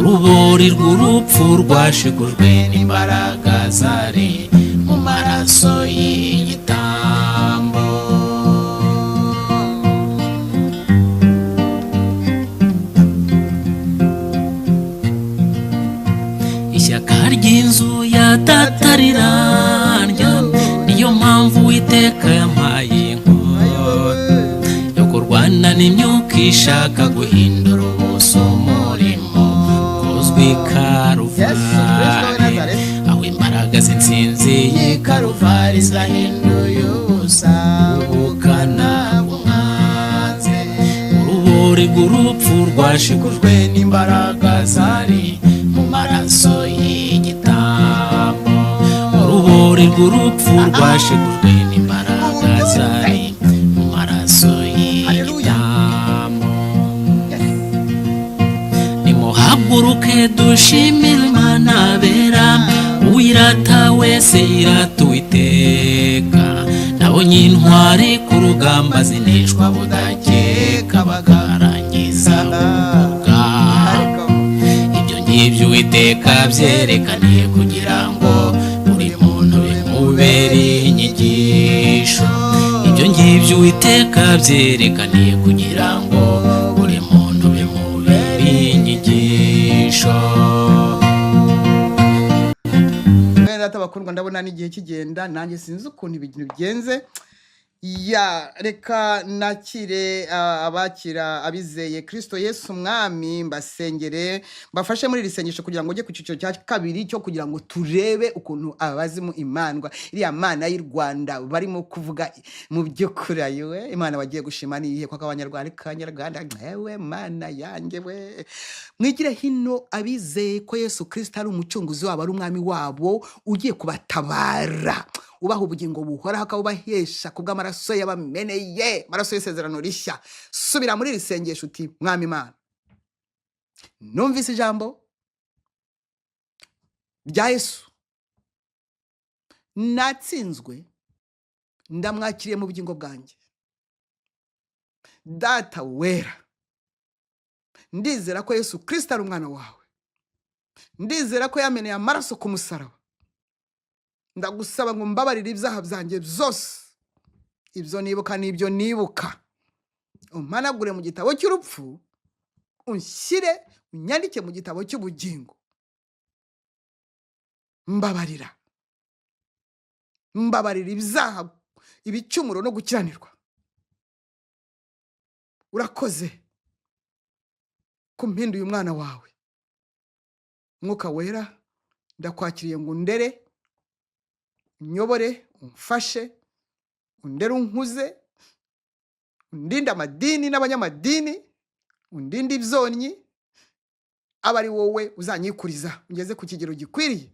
Urubori rw'urupfu rwashigujwe n'imbaraga zari mu maraso y'igitambo. Ishyaka ry'inzu yadatarirandya niyo mpamvu Uwiteka yampaye inkota yo kurwana n'imyuka ishaka guhindura ubusa umurimo Karuvare. Aho imbaraga z'insinzi y'Ikaruvare zahinduye ubusa ubukana bw'umwanzi. Urubori rw'urupfu rwashigujwe n'imbaraga zari mu maraso y'igitambo. Urubori rw'urupfu rwashigujwe n'imbaraga zari mu maraso y'igitambo. Nimuhaguruke dushimire Imana bera, uwirata wese yirata Uwiteka. Nabonye intwari ku rugamba zineshwa budakeka bagarangiza urugamba. Ibyo ngibyo Uwiteka byerekaniye kugira ngo buri muntu bimubere inyigisho. Ibyo ngibyo Uwiteka byerekaniye kugira ngo buri muntu bimubere inyigisho. Bakundwa, ndabona n'igihe kigenda, nanjye sinzi ukuntu ibintu bigenze. Reka nakire abakira abizeye Kristo Yesu Umwami, mbasengere mbafashe muri iri sengesho kugira ngo ujye ku cyiciro cya kabiri cyo kugira ngo turebe ukuntu abazimu imandwa iriya mana y'u Rwanda barimo kuvuga mu by'ukuri. Ayiwe Imana wagiye gushima niyihe kwa abanyarwanda kanyarwanda. Ewe mana yanjye we, mwigire hino abizeye ko Yesu Kristo ari umucunguzi wabo, ari umwami wabo ugiye kubatabara, ubaha ubugingo buhoraho akabubahesha kubw'amaraso y'abameneye, amaraso y'isezerano rishya. Subira muri iri sengesho uti Mwami Imana, numvise ijambo rya Yesu, natsinzwe, ndamwakiriye mu bugingo bwanjye. Data wera, ndizera ko Yesu Kristo ari umwana wawe, ndizera ko yameneye amaraso ku musaraba. Ndagusaba ngo mbabarire ibyaha byanjye byose, ibyo nibuka n'ibyo nibuka, umpanagure mu gitabo cy'urupfu, unshyire unyandike mu gitabo cy'ubugingo. Mbabarira ibyaha, ibicumuro no gukiranirwa. Urakoze kumpinduye umwana wawe. Mwuka wera, ndakwakiriye ngo ndere, unyobore, umfashe, undere unkuze, undinde amadini n'abanyamadini, undinde ibyonnyi, aba ari wowe uzanyikuriza ungeze ku kigero gikwiriye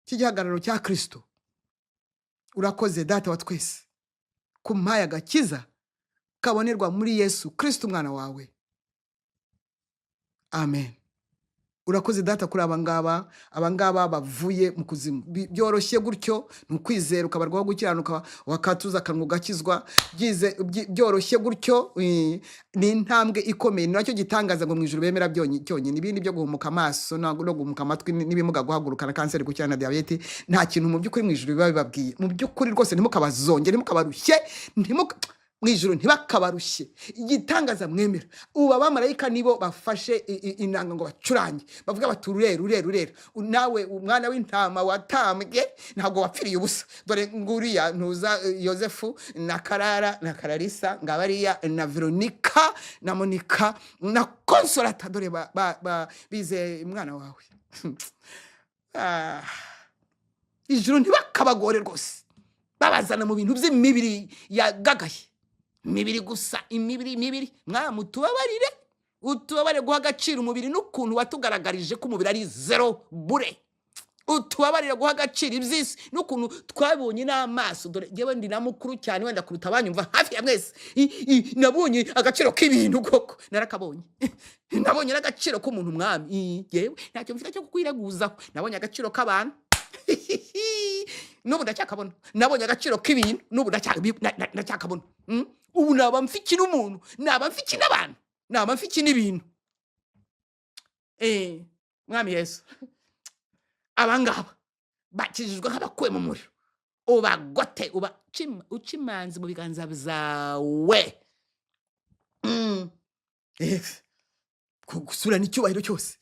cy'igihagararo cya Kristo. Urakoze Data wa twese kumpaye agakiza kabonerwa muri Yesu Kristo umwana wawe. Amen. Urakoze data kuri abangaba bavuye mu kuzimu. Byoroshye gutyo nukwizera ukabarwaho gukiranuka wakatuza kanwa gakizwa byoroshye gutyo ni intambwe ikomeye nacyo gitangaza ngo mu ijuru bemera cyonyine ibindi byo guhumuka amaso no guhumuka amatwi n'ibimuga guhagurukana kanseri gukira na diabete nta kintu mu by'ukuri mu ijuru biba bibabwiye mu by'ukuri rwose ntimukabazongere ntimukabarushye mwijuru ntibakabarushye igitangaza mwemera uba bamarayika nibo bafashe inanga ngo bacurange bavuga bati rurera nawe umwana w'intama watambwe ntabwo wapfiriye ubusa dore nguriya ntuza Yosefu na Karara na Kararisa ngabariya na Veronica na Monica na Consolata dore bize umwana wawe ijuru ntibakabagore rwose babazana mu bintu by'imibiri yagagaye imibiri gusa imibiri mwamutubabarire utubabare guha agaciro umubiri n'ukuntu watugaragarije ko umubiri ari zero bure utubabarire guha agaciro iby'isi n'ukuntu twabonye n'amaso dore yewe ndi na mukuru cyane wenda kuruta abanyumva hafi ya mwese nabonye agaciro k'ibintu koko narakabonye nabonye n'agaciro k'umuntu umwami yewe ntacyo mfite cyo kukwiraguzaho nabonye agaciro k'abantu nubu ndacyakabona nabonye agaciro k'ibintu nubu ndacyakabona ubu naba mfiki n'umuntu naba mfiki n'abantu naba mfiki n'ibintu mwami Yesu abangaba bakijijwe nk'abakuwe mu muriro ubagote ucimanzi mu biganza byawe gusura n'icyubahiro cyose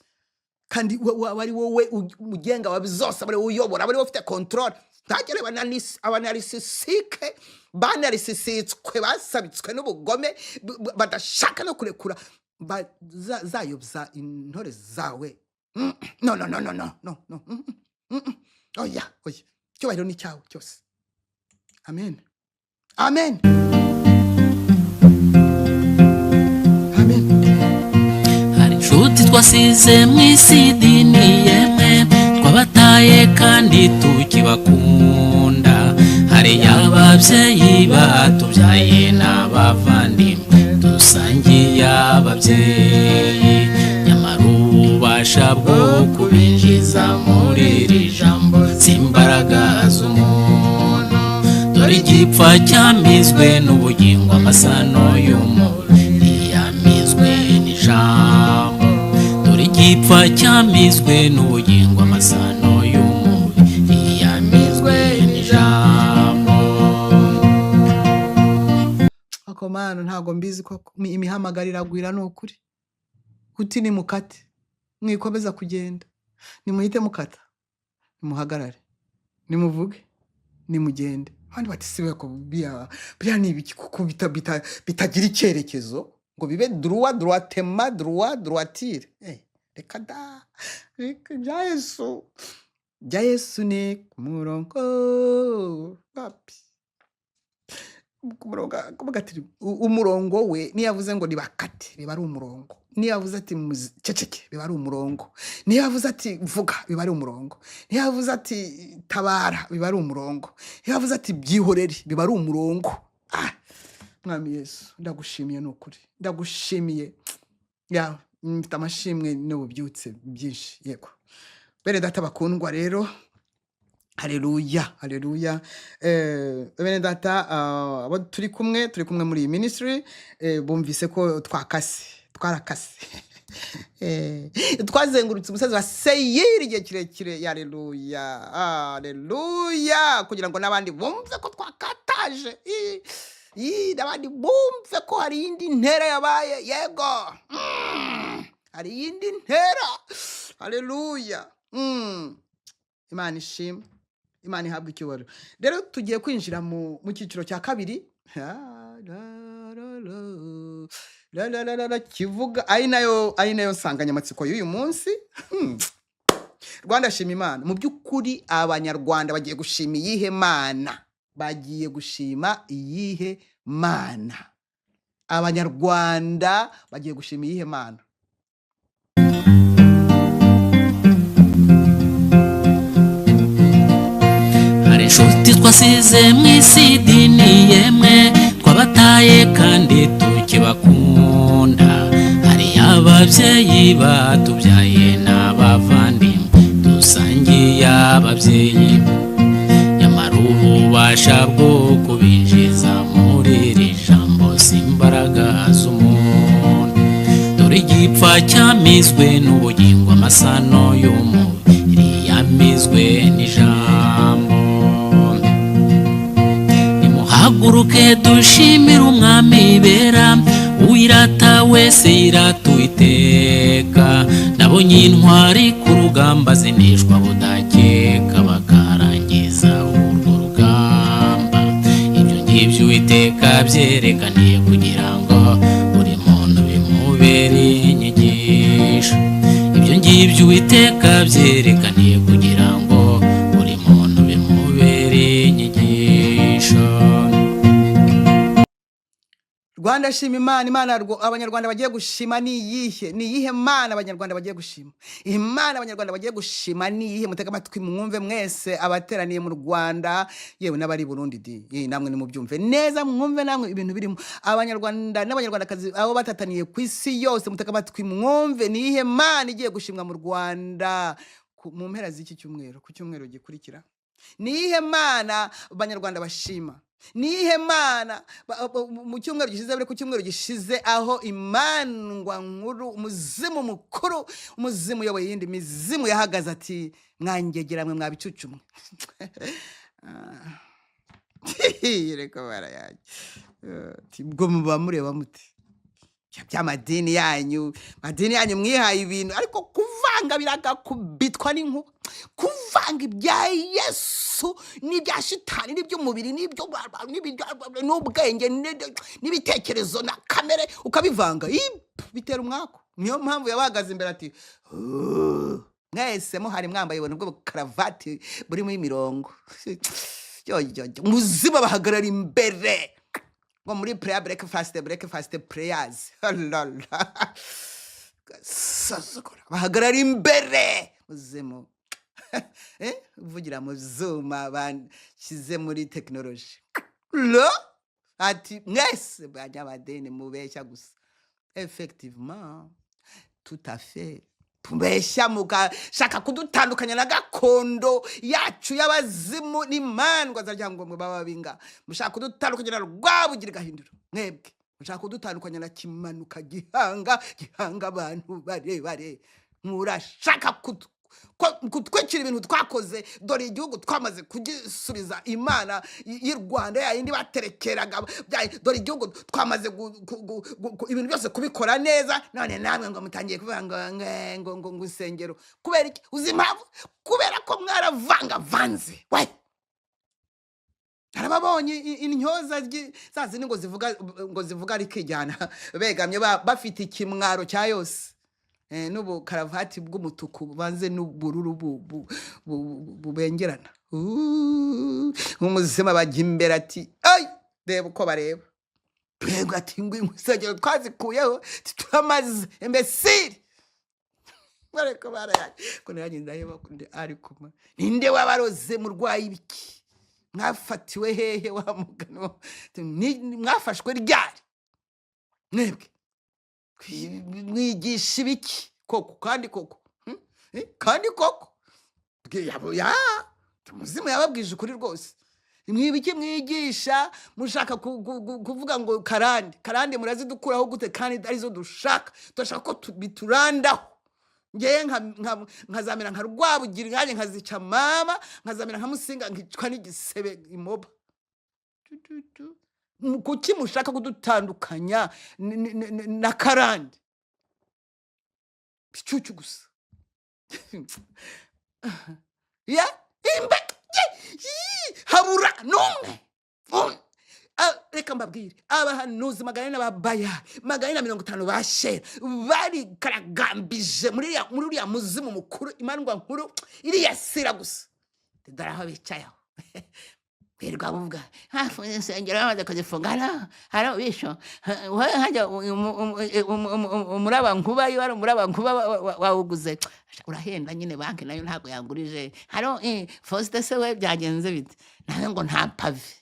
kandi wari wowe umugenga wa byose bari uyobora bari ufite control ntagere abanarisisike banarisisitswe basabitswe n'ubugome badashaka no kurekura zayobza intore zawe no oya cyubahiro ni cyawe cyose amen hari inshuti twasize mu isi dini yemwe twabataye kandi tukibakunda hari y'ababyeyi batubyaye n'abavandimwe dusangiye ababyeyi nyamara ububasha bwo kubinjiza muri iri jambo z'imbaraga z'umuntu dore igipfa cyamizwe n'ubugingo amasano y'umubiri yamizwe n'ijambo dore igipfa cyamizwe n'ubugingo amasano y'umubiri yamizwe n'ijambo. Akomano ntago mbizi ko imihamagarira gwira n'ukuri kuti ni mukate mwikomeza kugenda nimuhite mukata nimuhagarare nimuvuge nimugende abandi bati sibe ko bya ni ibiki kuko bitagira icyerekezo ngo bibe droitire reka da bya Yesu ni ku murongo papi umurongo we niyavuze ngo nibakate biba ari umurongo niyavuze ati ceceke biba ari umurongo niyavuze ati vuga biba ari umurongo niyavuze ati tabara biba ari umurongo niyavuze ati byihorere biba ari umurongo mwami Yesu ndagushimiye n'ukuri ndagushimiye mfite amashimwe n'ububyutse byinshi yego bene data bakundwa rero haleluya bene data abo turi kumwe muri iyi ministry bumvise ko twarakase twazengurutse umusozi wa Seyiri igihe kirekire haleluya kugira ngo n'abandi bumve ko twakataje n'abandi bumve ko hari indi ntera yabaye yego hari indi ntera haleluya Imana ishimwe Imana ihabwa icyubahiro rero tugiye kwinjira mu cyiciro cya kabiri kivuga ari nayo nsanganyamatsiko y'uyu munsi Rwanda shima Imana mu by'ukuri abanyarwanda bagiye gushima iyihe Mana bagiye gushima iyihe Mana abanyarwanda bagiye gushima iyihe Mana inshuti twasize mu isi dini yemwe twabataye kandi tukibakunda. Hari ababyeyi batubyaye n'abavandimwe dusangiye ababyeyi, nyamara ububasha bwo kubinjiza muri iri jambo si imbaraga z'umuntu. Dore igipfa cyamizwe n'ubugingo, amasano y'umubiri yamizwe n'ijambo. Nimuhaguruke dushimire umwami bera, uwirata wese yirata Uwiteka. Nabonye intwari ku rugamba zinishwa budakeka, bakarangiza urwo rugamba. Ibyo ngibyo Uwiteka byerekaniye kugira ngo buri muntu bimubere inyigisho. Ibyo ngibyo Uwiteka byerekaniye kugira ngo buri muntu bimubere inyigisho. Rwanda shima Imana. Imana abanyarwanda bagiye gushima ni iyihe? Ni iyihe Mana abanyarwanda bagiye gushima? Imana abanyarwanda bagiye gushima ni iyihe? Mutega amatwi mwumve mwese abateraniye mu Rwanda, yewe n'abari Burundi di namwe nimubyumve neza, mwumve namwe ibintu birimo. Abanyarwanda n'abanyarwandakazi abo batataniye ku isi yose, mutega amatwi mwumve ni iyihe Mana igiye gushimwa mu Rwanda mu mpera z'iki cyumweru, ku cyumweru gikurikira. Ni iyihe Mana abanyarwanda bashima? Ni iyihe Mana mu cyumweru gishize, bari ku cyumweru gishize, aho imandwa nkuru, umuzimu mukuru, umuzimu uyoboye iyindi mizimu yahagaze ati mwangegera mwe mwabicucumwe. Reka barayaje ubwo muba mureba muti by'amadini yanyu, madini yanyu mwihaye ibintu, ariko kuvanga biragakubitwa n'inkuba. Kuvanga ibya Yesu n'ibya shitani n'iby'umubiri n'ubwenge n'ibitekerezo na kamere ukabivanga, bitera umwako. Niyo mpamvu yabagaze imbere ati mwese muhari mwambaye ibintu bwo karavati buri muri mirongo. Muzima bahagarara imbere ngo muri prayer breakfast prayers. Bahagarara imbere muzimu uvugira mu zuma banshyize muri technology. Ati mwese banyabadeni mubeshya gusa. Effectivement, tout à fait. Tubeshya mugashaka kudutandukanya na gakondo yacu y'abazimu n'imandwa zarya ngo baba binga. Mushaka kudutandukanya na Rwabugira gahinduro. Mwebwe mushaka kudutandukanya na Kimanuka gihanga abantu bare. Murashaka kutwekira ibintu twakoze. Dore igihugu twamaze kugisubiza Imana y'u Rwanda yindi baterekeraga. Dore igihugu twamaze ibintu byose kubikora neza. None namwe ngo mutangiye kuvanga ngo insengero. Kubera iki? Uzimpamvu? Kubera ko mwaravanga vanze. We arababonye intyoza zazi ngo zivuga rikijyana begamye bafite ikimwaro cya yose. Nubu karavati bw'umutuku banze n'ubururu bubengerana. Umuzima bajya imbere ati ay reba uko bareba. Twebwe ati ngw'insengero twazikuyeho turamaze imbesiri. Bareko barayaje ko nanjye ndaheba kunde ari kuma. Ninde wabaroze mu rwayi biki? Mwafatiwe hehe wa mugano? Mwafashwe ryari? Mwebwe mwigisha ibiki koko kandi koko kandi koko ya umuzimu yababwije ukuri rwose. Mwibiki mwigisha mushaka kuvuga ngo karande murazidukuraho gute kandi arizo dushaka. Turashaka ko biturandaho. Ngiye nkazamera nka Rwabugira nganye nkazica mama, nkazamera nka Musinga nkicwa n'igisebe imoba. Kuki mushaka kudutandukanya na karande? Bicucu gusa. Ya imbe habura numwe. Reka mbabwire abahanuzi magana n'ababaya 50 bashera bari karagambije muri uriya muzimu mukuru, imandwa nkuru iri yasira gusa. Daraho bicayeho kwirwa buvuga hafu insengero bamaze kuzifungana. Haro bisho hajya umuraba nkuba yo ari umuraba nkuba wawuguze urahenda nyine banki nayo ntago yangurije. Haro Faustin se we byagenze bite? Nawe ngo nta pave.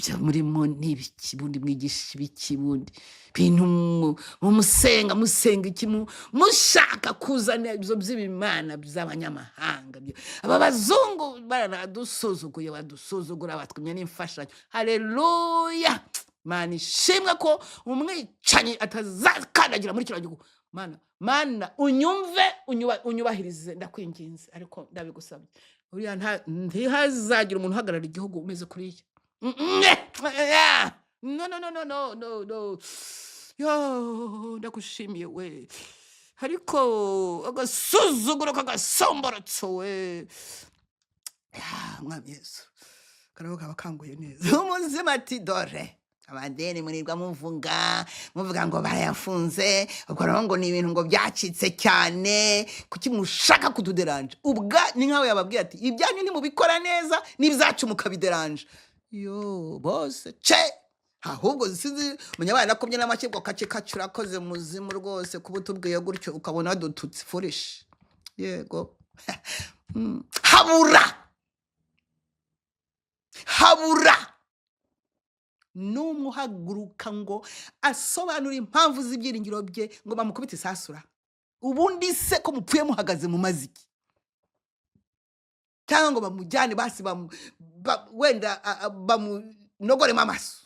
ibyo murimo n'ibiki bundi mwigisha ibiki bundi bintu mumusenga musenga iki mushaka kuzana ibyo by'ibimana by'abanyamahanga aba bazungu baradusuzuguye badusuzugura batwimye n'imfashanyo. Haleluya. Mana ishimwe ko umwicanyi atazakandagira muri kino gihugu. Mana unyumve unyubahirize ndakwinginze ariko ndabigusabye. Uriya ntihazagira umuntu uhagarara igihugu umeze kuriya. No. Yo ndagushimiye we. Ariko agasuzuguro kagasomborotso we. Mwami Yesu. Karabo kabakanguye neza. Umuzima ati dore abadeni murirwa muvuga ngo barayafunze ubwo rero ngo ni ibintu ngo byacitse cyane kuki mushaka kutuderanje. Ubwa ni nkawe yababwiye ati ibyanyu ni mubikora neza n'ibyacu mukabideranje. Yo bose ahubwo zisize munyabana nakomye n'amakebwa kace kacura koze muzimu rwose kubutubwiye gutyo ukabona dututsi foolish. Yego. habura n'umuhaguruka ngo asobanura impamvu z'ibyiringiro bye ngo bamukubite isasura. Ubundi se ko mupfuye muhagaze mu maziki cyangwa ngo bamujyane basi wenda bamunogoremo amaso.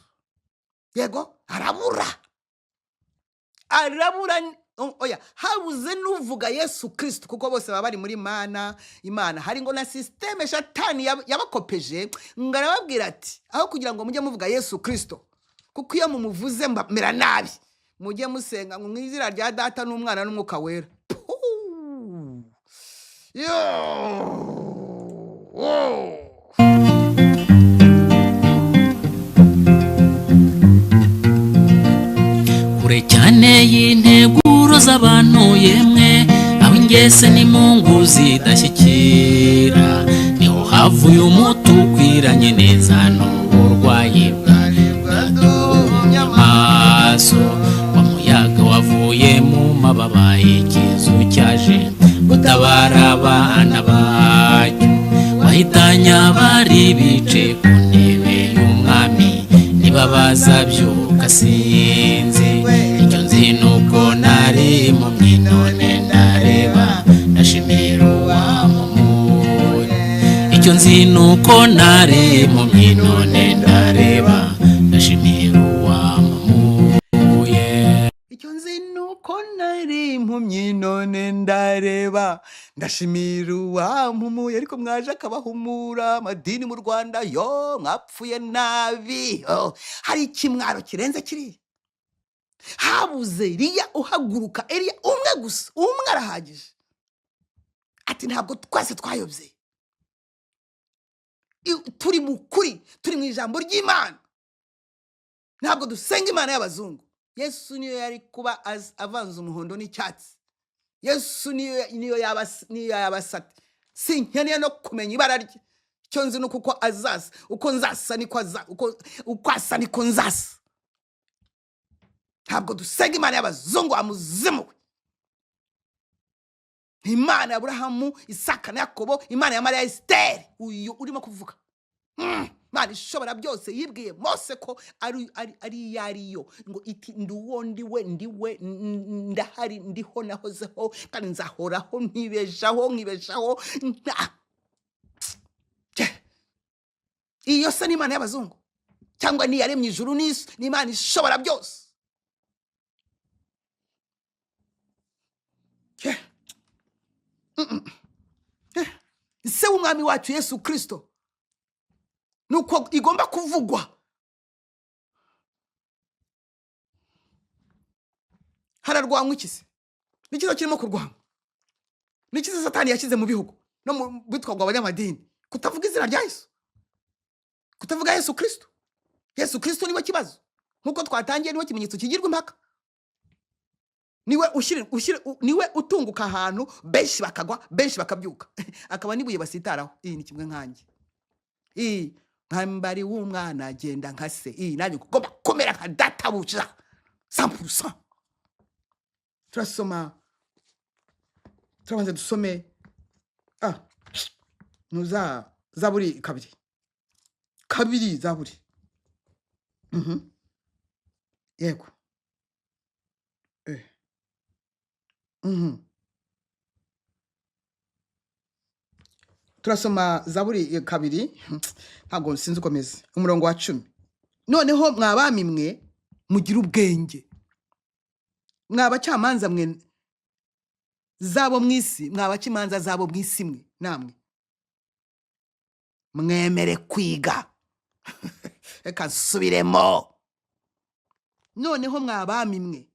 Yego arabura oya habuze n'uvuga Yesu Kristo kuko bose baba bari muri Imana. Hari ngo na systeme shatani yabakopeje ngo arababwira ati aho kugira ngo mujye muvuga Yesu Kristo kuko iyo mumuvuze mera nabi mujye musenga ngo mwizira rya data n'umwana n'umwuka wera. kure cyane y'integuro z'abantu yemwe aho ingese n'impungu zidashyikira niho havuye umuti ukwiranye neza n'uburwayi bwaduhumye amaso wa muyaga wavuye mu mababa y'ikizu cyaje gutabara abana bacyo wahitanye abari bicaye ku ntebe y'umwami nibabaza byuka sinzi. Icyo nzi nuko nari mu none ndareba ndashimira uwamumuye. Icyo nzi nuko nari mu none ndareba ndashimira uwamumuye. Icyo nzi nuko nari impumyi none ndareba ndashimira uwampumuye. Ariko mwaje akabahumura amadini mu Rwanda yo mwapfuye nabi. Hari ikimwaro kirenze kiriya. Habuze Eliya uhaguruka, Eliya umwe gusa, umwe arahagije ati ntabwo twese twayobye, turi mu kuri, turi mu ijambo ry'Imana, ntabwo dusenga Imana y'abazungu. Yesu niyo yari kuba avanze umuhondo n'icyatsi. Yesu niyo yabasate. Sinkeneye no kumenya ibara rye. Icyo nzi nuko uko azaza, uko nzasa niko aza, uko asa niko nzasa. Ntabwo dusenga Imana y'abazungu amuzimu. Imana ya Aburahamu, Isaka na Yakobo, Imana ya Mariya Esther. Uyu urimo kuvuga. Imana ishobora byose yibwiye Mose ko ari yariyo ngo iti nduwo ndiwe ndahari ndiho nahozeho kandi nzahoraho nkibeshaho. Iyo se ni Imana y'abazungu cyangwa ni yaremye ijuru n'isi? Ni Imana ishobora byose. Se umwami wacu Yesu Kristo nuko igomba kuvugwa. Hararwanywa iki se? Nikizo kirimo kurwanywa? Nikizo Satani yashyize mu bihugu no mu bitwagwa abanyamadini kutavuga izina rya Yesu, kutavuga Yesu Kristo? Yesu Kristo niwe kibazo. Nkuko twatangiye niwe kimenyetso kigirwa impaka. Niwe utunguka ahantu benshi bakagwa benshi bakabyuka akaba nibuye basitaraho. Ni kimwe nkanjye. Nkambari w'umwana agenda nka se. Nanjye ngomba komera nka databuja 100%. Turasoma, turabanza dusome nuza Zaburi kabiri Zaburi yego Mhm. turasoma zaburi kabiri ntabwo sinzi ukomeze umurongo wa 10 noneho mwabami mwe mugira ubwenge mwabacamanza mwe zabo mwisi mwabacimanza zabo mwisi mwe namwe mwemere kwiga reka nsubiremo noneho mwabami mwe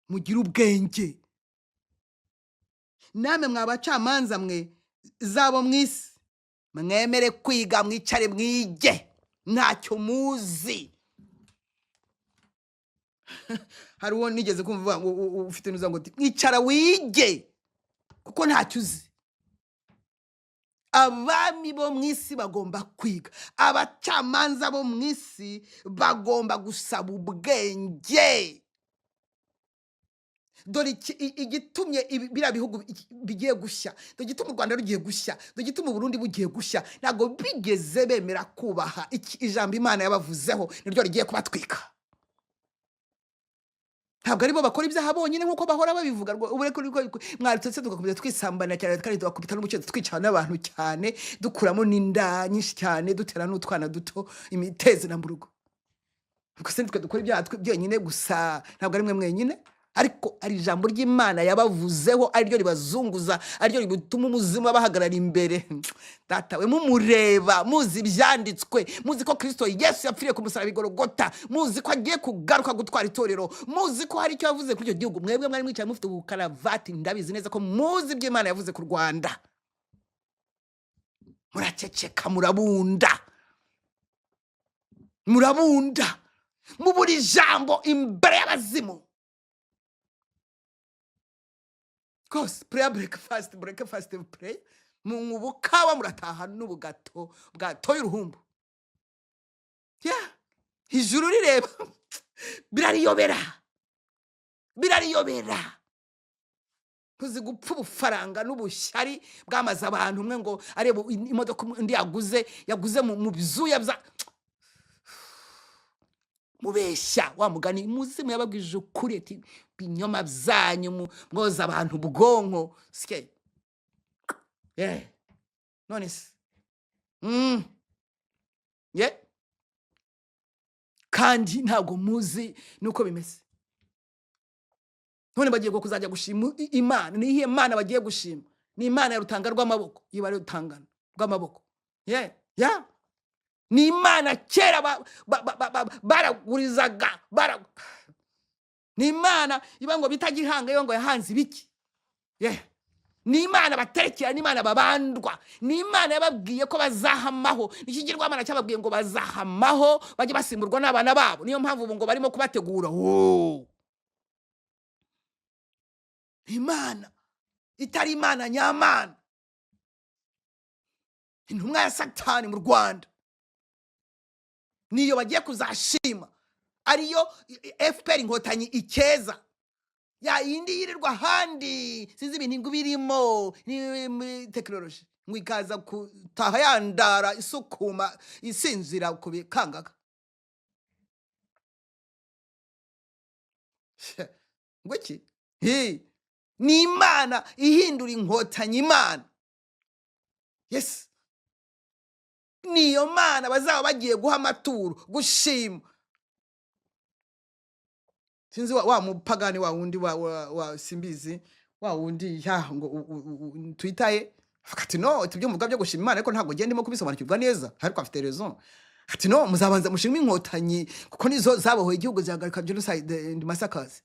mugira ubwenge namwe mwabacamanza mwe zabo mwisi mwemere kwiga mwicare mwige ntacyo muzi hari uwo nigeze kumva ufite nuza ngo mwicara wige kuko ntacyo uzi abami bo mwisi bagomba kwiga abacamanza bo mwisi bagomba gusaba ubwenge dore igitumye bira bihugu bigiye gushya dore igitumye u Rwanda rugiye gushya dore igitumye Burundi bugiye gushya ntago bigeze bemera kubaha ijambo Imana yabavuzeho niryo rigiye kubatwika ntabwo aribo bakora ibyaha bonyine nkuko bahora babivuga ureko mwaritse tugakomeza twisambana cyane kandi tugakubita n'umucyo twicana n'abantu cyane dukuramo n'inda nyinshi cyane dutera n'utwana duto imitezi na murugo kuko se dukora ibyaha byenyine gusa ntabwo ari mwe mwenyine ariko ari ijambo ry'Imana yabavuzeho ari ryo ribazunguza ari ryo ributuma umuzima bahagarara imbere datawe mumureba muzi ibyanditswe muzi ko Kristo Yesu yapfiriye ku musaraba igorogota muzi ko agiye kugaruka gutwara itorero muzi ko hari icyo yavuze kuri icyo gihugu mwebwe mwari mwicaye mufite ubukaravati ndabizi neza ko muzi iby'Imana yavuze ku Rwanda muraceceka murabunda mubura ijambo imbere y'abazimu Cause prayer breakfast pray mu bukawa murataha n'ubugato bwatoye uruhumbu ijuru rireba birariyobera kuzi gupfa ubufaranga n'ubushyari bwamaze abantu umwe ngo areba imodoka ndi yaguze mu bizuya bya mubeshya wa mugani muzimu yababwije ukuri ati binyoma byanyu mwoza abantu ubwonko sike none se kandi ntabwo muzi nuko bimeze none bagiye kuzajya gushima Imana ni iyihe Mana bagiye gushima ni Imana ya rutanga rw'amaboko yiba ari rutangana rw'amaboko ni Imana kera baragurizaga ni Imana iba ngo bitagihanga yo ngo yahanze ibiki ni Imana baterekera ni Imana babandwa ni Imana yababwiye ko bazahamaho ikigirwamana cyababwiye ngo bazahamaho bajye basimburwa n'abana babo niyo mpamvu ubu ngo barimo kubategura Imana itari Imana nyamana intumwa ya Satani mu Rwanda niyo bagiye kuzashima ariyo FPR inkotanyi ikeza ya yindi yirirwa handi sinzi ibintu ngo birimo ni technology ngo ikaza kutaha yandara isukuma isinzira kubikangaga ngwiki ni Imana ihindura inkotanyi Imana yes niyo Mana bazaba bagiye guha amaturo gushima sinzi wa mupagani wa wundi wa simbizi wa wundi ngo twitaye fakati no tubyo muvuga byo gushima Imana ariko ntabwo gendemo kubisobanukirwa neza ariko afite raison ati no muzabanza mushima inkotanyi kuko nizo zabahoye igihugu zagarika genocide and massacres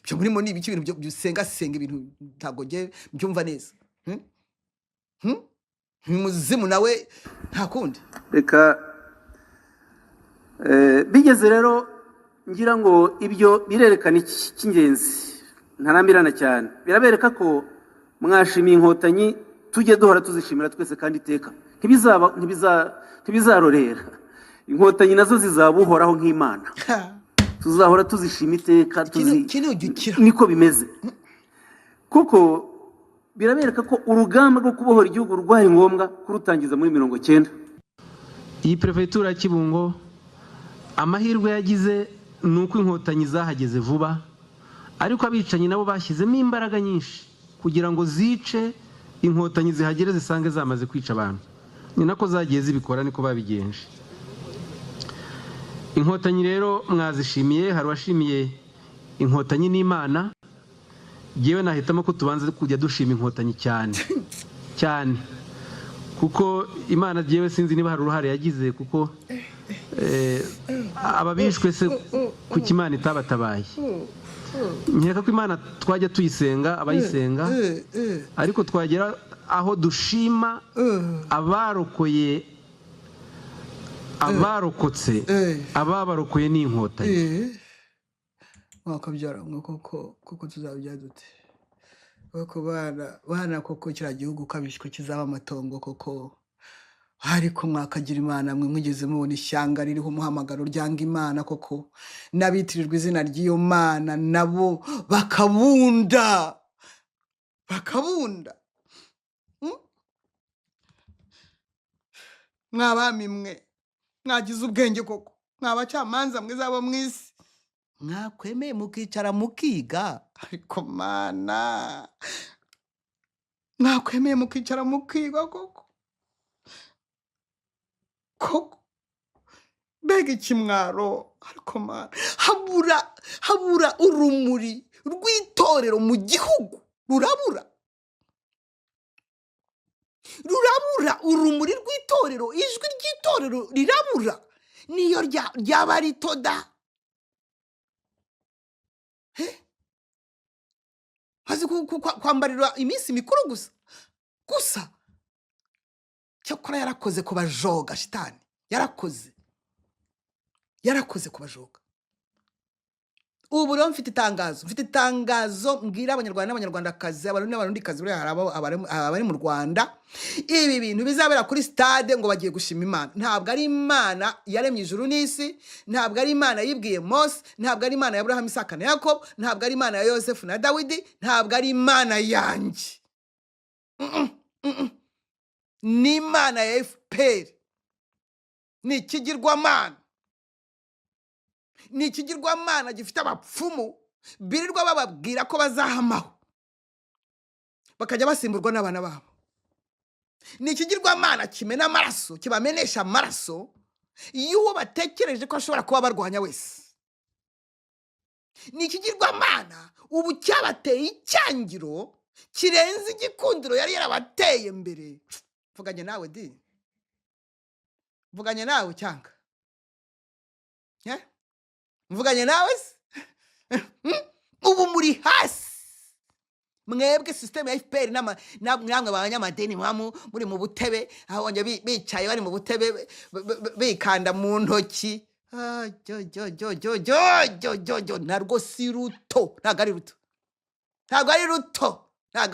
byo murimo ni ibiki ibintu byo senga ibintu ntabwo nge byumva neza muzimu nawe nta kundi reka bigeze rero ngira ngo ibyo birerekana icy'ingenzi ntarambirana cyane birabereka ko mwashimiye inkotanyi tujye duhora tuzishimira twese kandi iteka ntibizarorera inkotanyi nazo zizabuhoraho nk'Imana tuzahora tuzishima iteka niko bimeze kuko birabereka ko urugamba rwo kubohora igihugu rwari ngombwa kurutangiza muri 90 iyi prefecture ya Kibungo amahirwe yagize nuko inkotanyi zahageze vuba ariko abicanyi nabo bashyizemo imbaraga nyinshi kugira ngo zice inkotanyi zihagere zisange zamaze kwica abantu ni nako zagiye zibikora niko babigenje inkotanyi rero mwazishimiye hari washimiye inkotanyi n'Imana yewe nahitamo ko tubanze kujya dushima inkotanyi cyane cyane kuko Imana yewe sinzi niba hari uruhare yagize kuko ababishwe se ku Imana itabatabaye nkeka ko Imana twajya tuyisenga abayisenga ariko twagera aho dushima abarokoye abarokotse ababarokoye n'inkotanyi mwakabyara koko tuzabyara dute koko bana koko kira gihugu kabishwe kizaba amatongo koko ariko mwakagira Imana mwe mwigeze mubona ishyanga ririho umuhamagaro ryanga Imana koko nabitirirwa izina ry'iyo Mana nabo bakabunda mwabami mwe mwagize ubwenge koko mwabacamanza mwe zabo mwisi mwakwemeye mukicara mukiga ariko Mana mwakwemeye mukicara mukiga koko mbega ikimwaro ariko Mana habura urumuri rw'itorero mu gihugu rurabura urumuri rw'itorero ijwi ry'itorero rirabura niyo ryaba ritoda hazi kwambarira iminsi mikuru gusa cyakora yarakoze kubajoga shitani yarakoze kubajoga ubu rero mfite itangazo mbwira abanyarwanda n'abanyarwandakazi n'abarundikazi buri abari mu Rwanda ibi bintu bizabera kuri stade ngo bagiye gushima Imana ntabwo ari Imana yaremye ijuru n'isi ntabwo ari Imana yibwiye Mose ntabwo ari Imana ya Abraham Isaka na Yakobo ntabwo ari Imana ya Yosefu na Dawidi ntabwo ari Imana yanjye ni Imana ya FPR ni ikigirwamana ni ikigirwamana gifite abapfumu birirwa bababwira ko bazahamaho bakajya basimburwa n'abana babo ni ikigirwamana kimena amaraso kibamenesha amaraso y'uwo batekereje ko ashobora kuba barwanya wese ni ikigirwamana ubu cyabateye icyangiro kirenze igikundiro yari yarabateye mbere mvuganye nawe cyanga mvuganye nawe ubu muri hasi mwebwe system ya FPR namwe abanyamadeni muri mu butebe aho bicaye bari mu butebe bikanda mu ntoki narwo si ruto ntago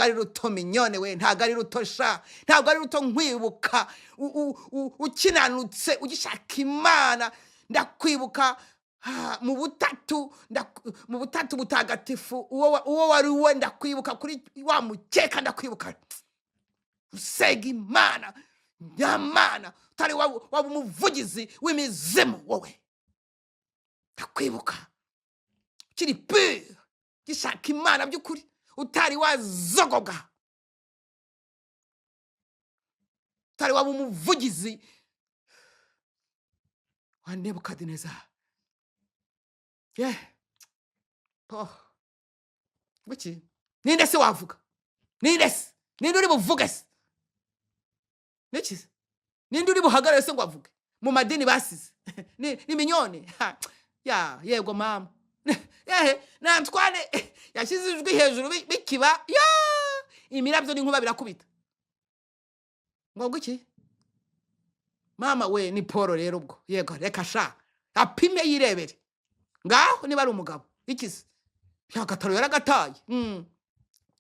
ari ruto minyone we ntago ari ruto sha ntago ari ruto nkwibuka ukinanutse ugishaka Imana ndakwibuka mu butatu butagatifu uwo wari we ndakwibuka kuri wa mukeka ndakwibuka usega Imana nyamana utari waba umuvugizi w'imizimu wowe ndakwibuka kiri pure gishaka Imana by'ukuri utari wazogoga utari waba umuvugizi wa Nebukadineza Buki ninde se wavuga ninde uri buvuge se ninde uri buhagarare se ngo avuge mu madini basize ni minyone yego mama nantwane yashyize ijwi hejuru bikiba imirabyo n'inkuba birakubita ngo guki mama we ni Paul rero ubwo yego reka sha apime yirebere ngaho niba ari umugabo ikize yagataro yaragataye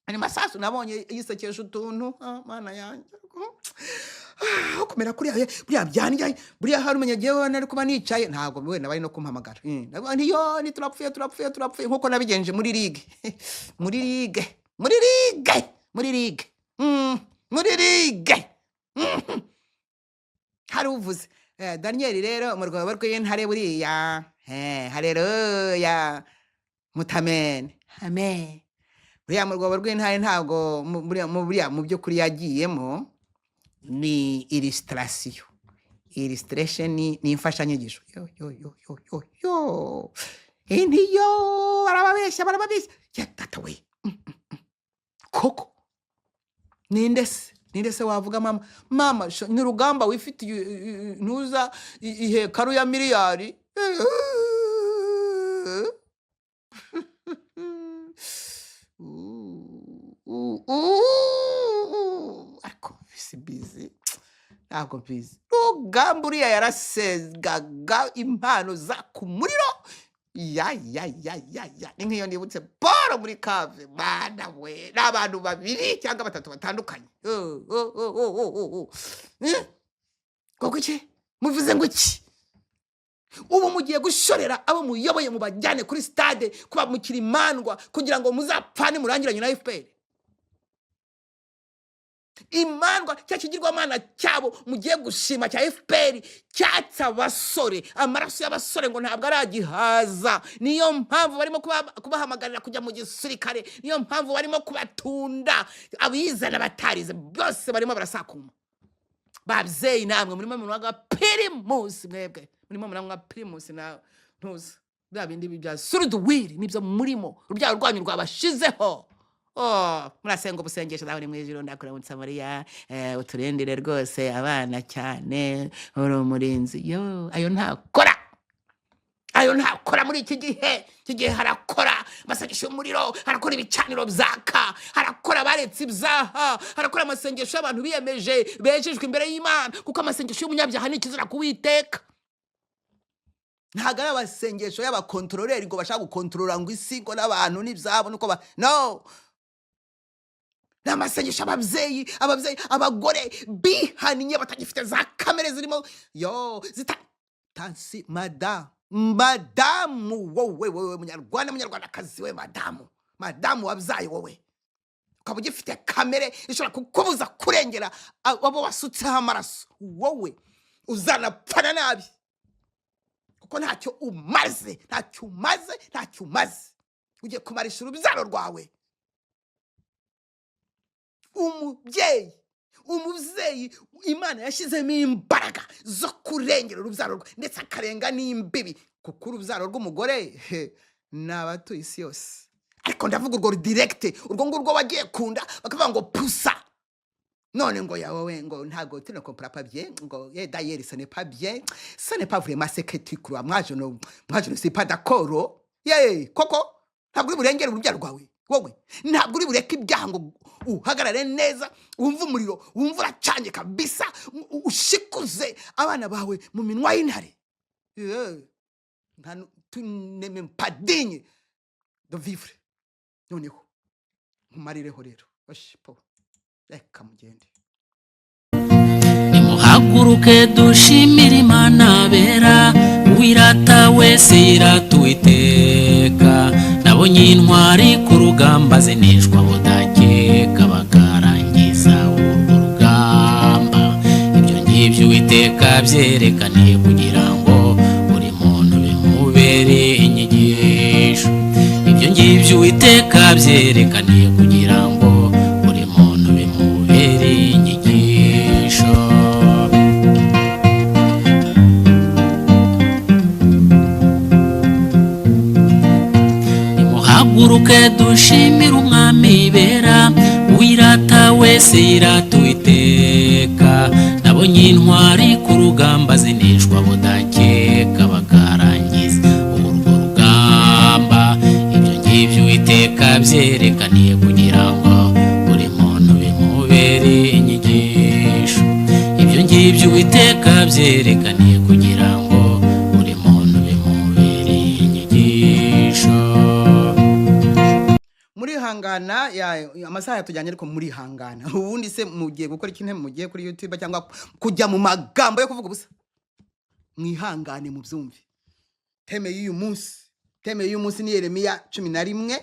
ani masasu nabonye yisekesha utuntu Mana yanjye kumera kuri buriya byanja buriya hari umunyagiye nari kuba nicaye ntabwo we nabari no kumpamagara niyo ni turapfuye nkuko nabigenje muri ligue hari uvuze Daniel rero mu rwego rw'intare buriya haleluya mutamene amen. Buriya mu rwego rw'intare ntabwo buriya mu by'ukuri yagiyemo ni illustration ni imfashanyigisho intiyo barababeshya tata we koko ninde se wavuga mama ni rugamba wifitiye ntuza ihekaru ya miliyari ariko bizi ntabwo mbizi. Rugamba uriya yarasegaga impano za ku muriro ya ni nk'iyo nibutse Paul muri kave bana we n'abantu babiri cyangwa batatu batandukanye koko iki muvuze ngo iki ubu mugiye gushorera abo muyoboye mubajyane kuri stade kuba mukiri imandwa kugira ngo muzapfane murangiranye na FPR imandwa cya kigirwamana cyabo mugiye gushima cya FPR cyatsa abasore amaraso y'abasore ngo ntabwo aragihaza. Niyo mpamvu barimo kubahamagarira kujya mu gisirikare, niyo mpamvu barimo kubatunda abizana batarize byose barimo barasakuma. Babyeyi namwe murimo mwaga primus mwebwe murimo mwaga primus na ntuza bya bindi bya surudwiri nibyo murimo urubyaro rwanyu rwabashizeho. Murasenga ubusengesho dawe ni mwijiro ndakuramutsa Mariya uturendere rwose abana cyane uri umurinzi ayo ntakora muri iki gihe harakora amasengesho y'umuriro, harakora ibicaniro byaka, harakora baretse ibyaha, harakora amasengesho y'abantu biyemeje bejejwe imbere y'Imana kuko amasengesho y'umunyabyaha ni ikizira kuwiteka. Ntago ari abasengesho y'abakontororeri ngo bashaka gukontorora ngo isi ngo n'abantu n'ibyabo nuko no n'amasengesho ababyeyi abagore bihaniye batagifite za kamere zirimo tansi madamu wowe munyarwandakazi we madamu wabyaye wowe ukaba ugifite kamere ishobora kukubuza kurengera abo wasutseho amaraso, wowe uzanapfana nabi kuko ntacyo umaze ugiye kumarisha urubyaro rwawe. Umubyeyi Imana yashyizemo imbaraga zo kurengera urubyaro rwe ndetse akarenga n'imbibi kuko urubyaro rw'umugore n'abatuye isi yose. Ariko ndavuga urwo direct urwo ngurwo wagiye kunda bakavuga ngo pusa none ngo yawe ngo ntago tino comprend pas bien ngo d'ailleurs ce n'est pas bien, ce n'est pas vraiment ce que tu crois. Moi je ne suis pas d'accord. Koko ntabwo uri burengera urubyaro rwawe, wowe ntabwo uri bureka ibyaha ngo uhagarare neza wumva umuriro wumva uracanye kabisa ushikuze abana bawe mu minwa y'intare. Tu n'es même pas digne de vivre. Noneho umarireho rero bashipo reka mugende nimuhaguruke dushimire Imana bera uwirata wese iratuiteka. Nabonye intwari ku rugamba zinishwa budakeka bakarangiza urwo rugamba. Ibyo ngibyo Uwiteka byerekaniye kugira ngo buri muntu bimubere inyigisho. Ibyo ngibyo Uwiteka byerekaniye kugira ngo buri muntu bimubere inyigisho. Nimuhaguruke dushimire Umwami bera uwirata wese iratuiteka. Nabonye intwari ku rugamba zinishwa budakeka bakarangiza urwo rugamba. Ibyo ngibyo Uwiteka byerekaniye kugira ngo buri muntu bimubere inyigisho. Ibyo ngibyo Uwiteka byerekaniye kugira ngo buri muntu bimubere inyigisho. muri hangana amasaha yatujyanye ariko muri hangana ubundi se mugiye gukora ikintu mugiye kuri YouTube cyangwa kujya mu magambo yo kuvuga ubusa. Mwihangane mu byumve. Teme y'uyu munsi ni Yeremiya 11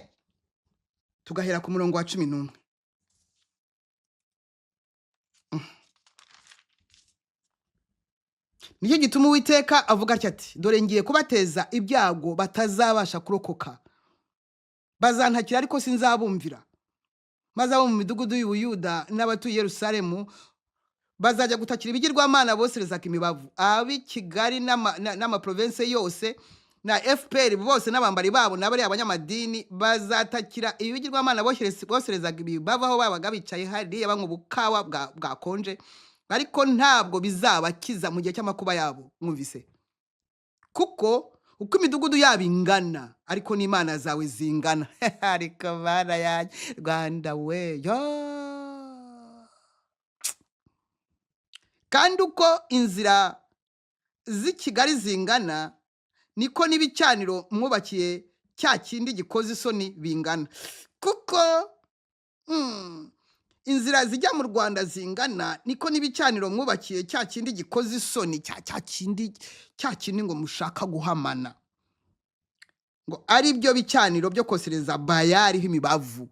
tugahera ku murongo wa 11. Nicyo gituma Uwiteka avuga ati dore ngiye kubateza ibyago batazabasha kurokoka, bazantakira ariko sinzabumvira, maze abo mu midugudu y'Ubuyuda n'abatuye Yerusalemu bazajya gutakira ibigirwamana boserezaga imibavu, ab'i Kigali n'amaprovince yose na FPR bose n'abambari babo n'abari abanyamadini bazatakira ibigirwamana boserezaga imibavu aho babaga bicaye hariya banywa ubukawa bwakonje, ariko ntabwo bizabakiza mu gihe cy'amakuba yabo. Mwumvise? Kuko uko imidugudu yabo ingana ariko n'Imana zawe zingana. Ariko Mana yanjye Rwanda we yo, kandi uko inzira z'i Kigali zingana niko n'ibicaniro mwubakiye cya kindi gikoze isoni bingana. Kuko inzira zijya mu Rwanda zingana niko n'ibicaniro mwubakiye cya kindi gikoze isoni, cya kindi ngo mushaka guhamana, ngo ari byo bicaniro byo kosereza bayari imibavu,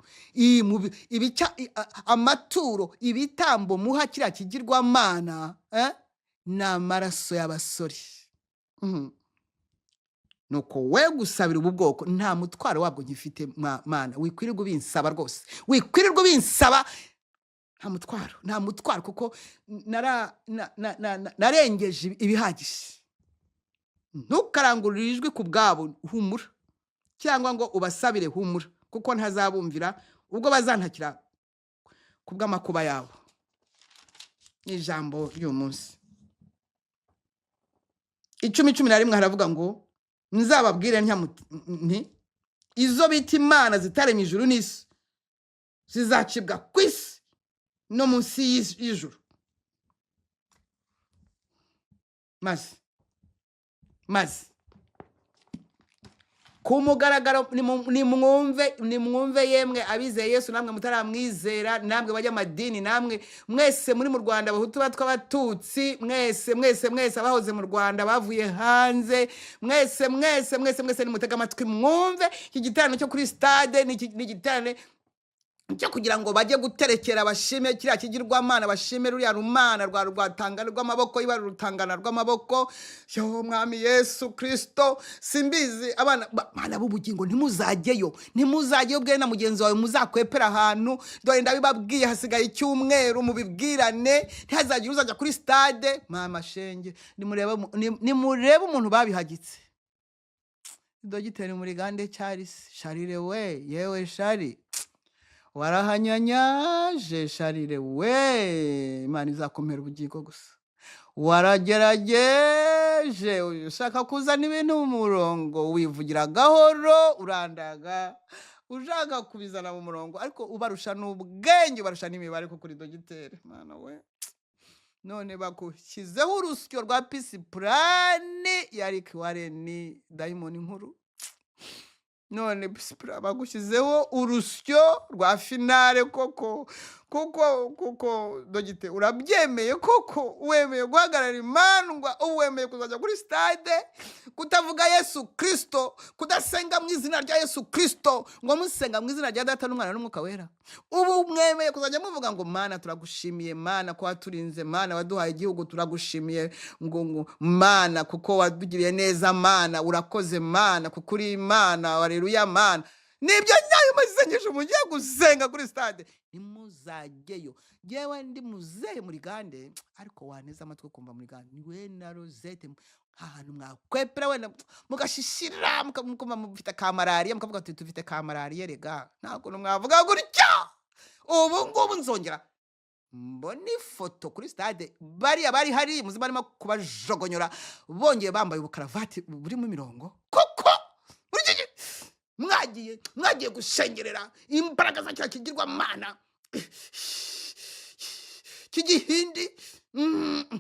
amaturo, ibitambo muha kiriya kigirwamana n'amaraso y'abasore. Nuko we gusabira ubu bwoko nta mutwaro wabwo nkifite Mana, wikwirirwa ubinsaba rwose, wikwirirwa ubinsaba, nta mutwaro kuko narengeje ibihagije. Ntukarangurire ijwi ku bwabo, humura, cyangwa ngo ubasabire, humura, kuko ntazabumvira ubwo bazantakira ku bw'amakuba yabo. Ijambo ry'uyu munsi 10:11 haravuga ngo nzababwire nti izo bita imana zitaremye ijuru n'isi zizacibwa ku isi no munsi y'ijuru. maze ku mugaragaro nimwumve yemwe abizeye Yesu, namwe mutaramwizera, namwe bajyamadini, namwe mwese muri mu Rwanda, abahutu batw'abatutsi, mwese abahoze mu Rwanda bavuye hanze, mwese nimutega amatwi mwumve. Iki giterane cyo kuri stade ni igiterane cyo kugira ngo bajye guterekera bashime kiriya kigirwamana, bashime ruriya rumana rwatangana rw'amaboko, ibara rutangana rw'amaboko. Yo Umwami Yesu Kristo, simbizi abana b'ubugingo ntimuzajyeyo bwe na mugenzi wawe muzakwepera ahantu. Dore ndabibabwiye hasigaye icyumweru, mubibwirane, ntihazagire uzajya kuri stade. Mama shenge, nimurebe umuntu babihagitse. Dogiteri muri gande Charles Sharire we, yewe Shari warahanyanyaje Sharire we, Imana izakomera ubugingo gusa. Waragerageje ushaka kuzana ibintu mu murongo, wivugira gahoro, urandaga ushaka kubizana mu murongo, ariko ubarusha n'ubwenge, ubarusha n'imibare kuko uri dogiteri. Mana we, none bakushyizeho urusyo rwa peace plan ya Rick Warren Diamond nkuru. None bagushyizeho urusyo rwa finale koko dogite, urabyemeye koko? Wemeye guhagarara imandwa, uwemeye kuzajya kuri stade, kutavuga Yesu Kristo, kudasenga mu izina rya Yesu Kristo, ngo musenga mu izina rya Data n'Umwana n'Umwuka Wera. Ubu mwemeye kuzajya muvuga ngo Mana turagushimiye, Mana ko waturinze, Mana waduhaye igihugu, turagushimiye ngo Mana kuko wadugiriye neza, Mana urakoze, Mana kuko uri Imana, haleluya Mana. Nibyo nyayo masengesho mugiye gusenga kuri stade, nimuzajyeyo. Jewe ndi muzehe muri gande, ariko waneza amatwi kumva muri gande, niwe na Rosette ahantu mwakwepera wenda mugashishira mukumva mufite kamarariya, mukavuga ati tufite kamarariya rega, ntabwo mwavuga gutya. Ubu ngubu nzongera mbona ifoto kuri stade, bari hari muzi barimo kubajogonyora, bongeye bambaye ubukaravati burimo imirongo. Koko mwagiye gushengerera imbaraga za cya kigirwamana kigihindi,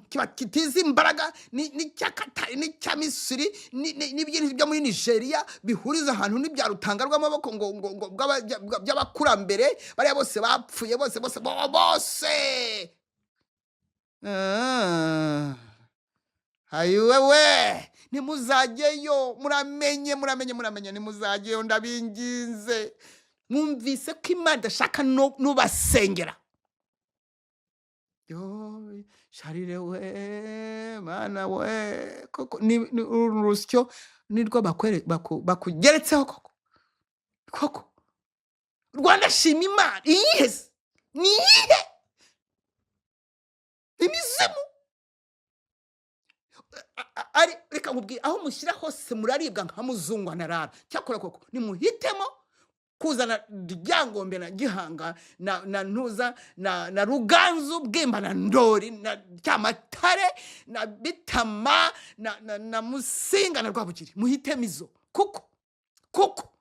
kiba kitiza imbaraga, ni cyakatari, ni cyamisiri, n'ibintu byo muri Nigeria bihuriza ahantu n'ibya rutanga rw'amaboko ngo by'abakurambere bariya bose bapfuye, bose hayuwe nimuzajyeyo. Muramenye nimuzajyeyo, ndabinginze. Mwumvise ko Imana idashaka nubasengera. Yo sharire we mana we koko ni urusyo nirwo bakugeretseho koko Rwanda shima Imana iyihe ni iyihe imizimu ari reka nkubwire aho mushyira hose muraribwa nka muzungwa na rara cyakora koko nimuhitemo kuzana ryangombe na gihanga na ntuza na ruganzu bwimba na ndori na cyamatare na bitama na musinga na rwabugiri muhitemo izo kuko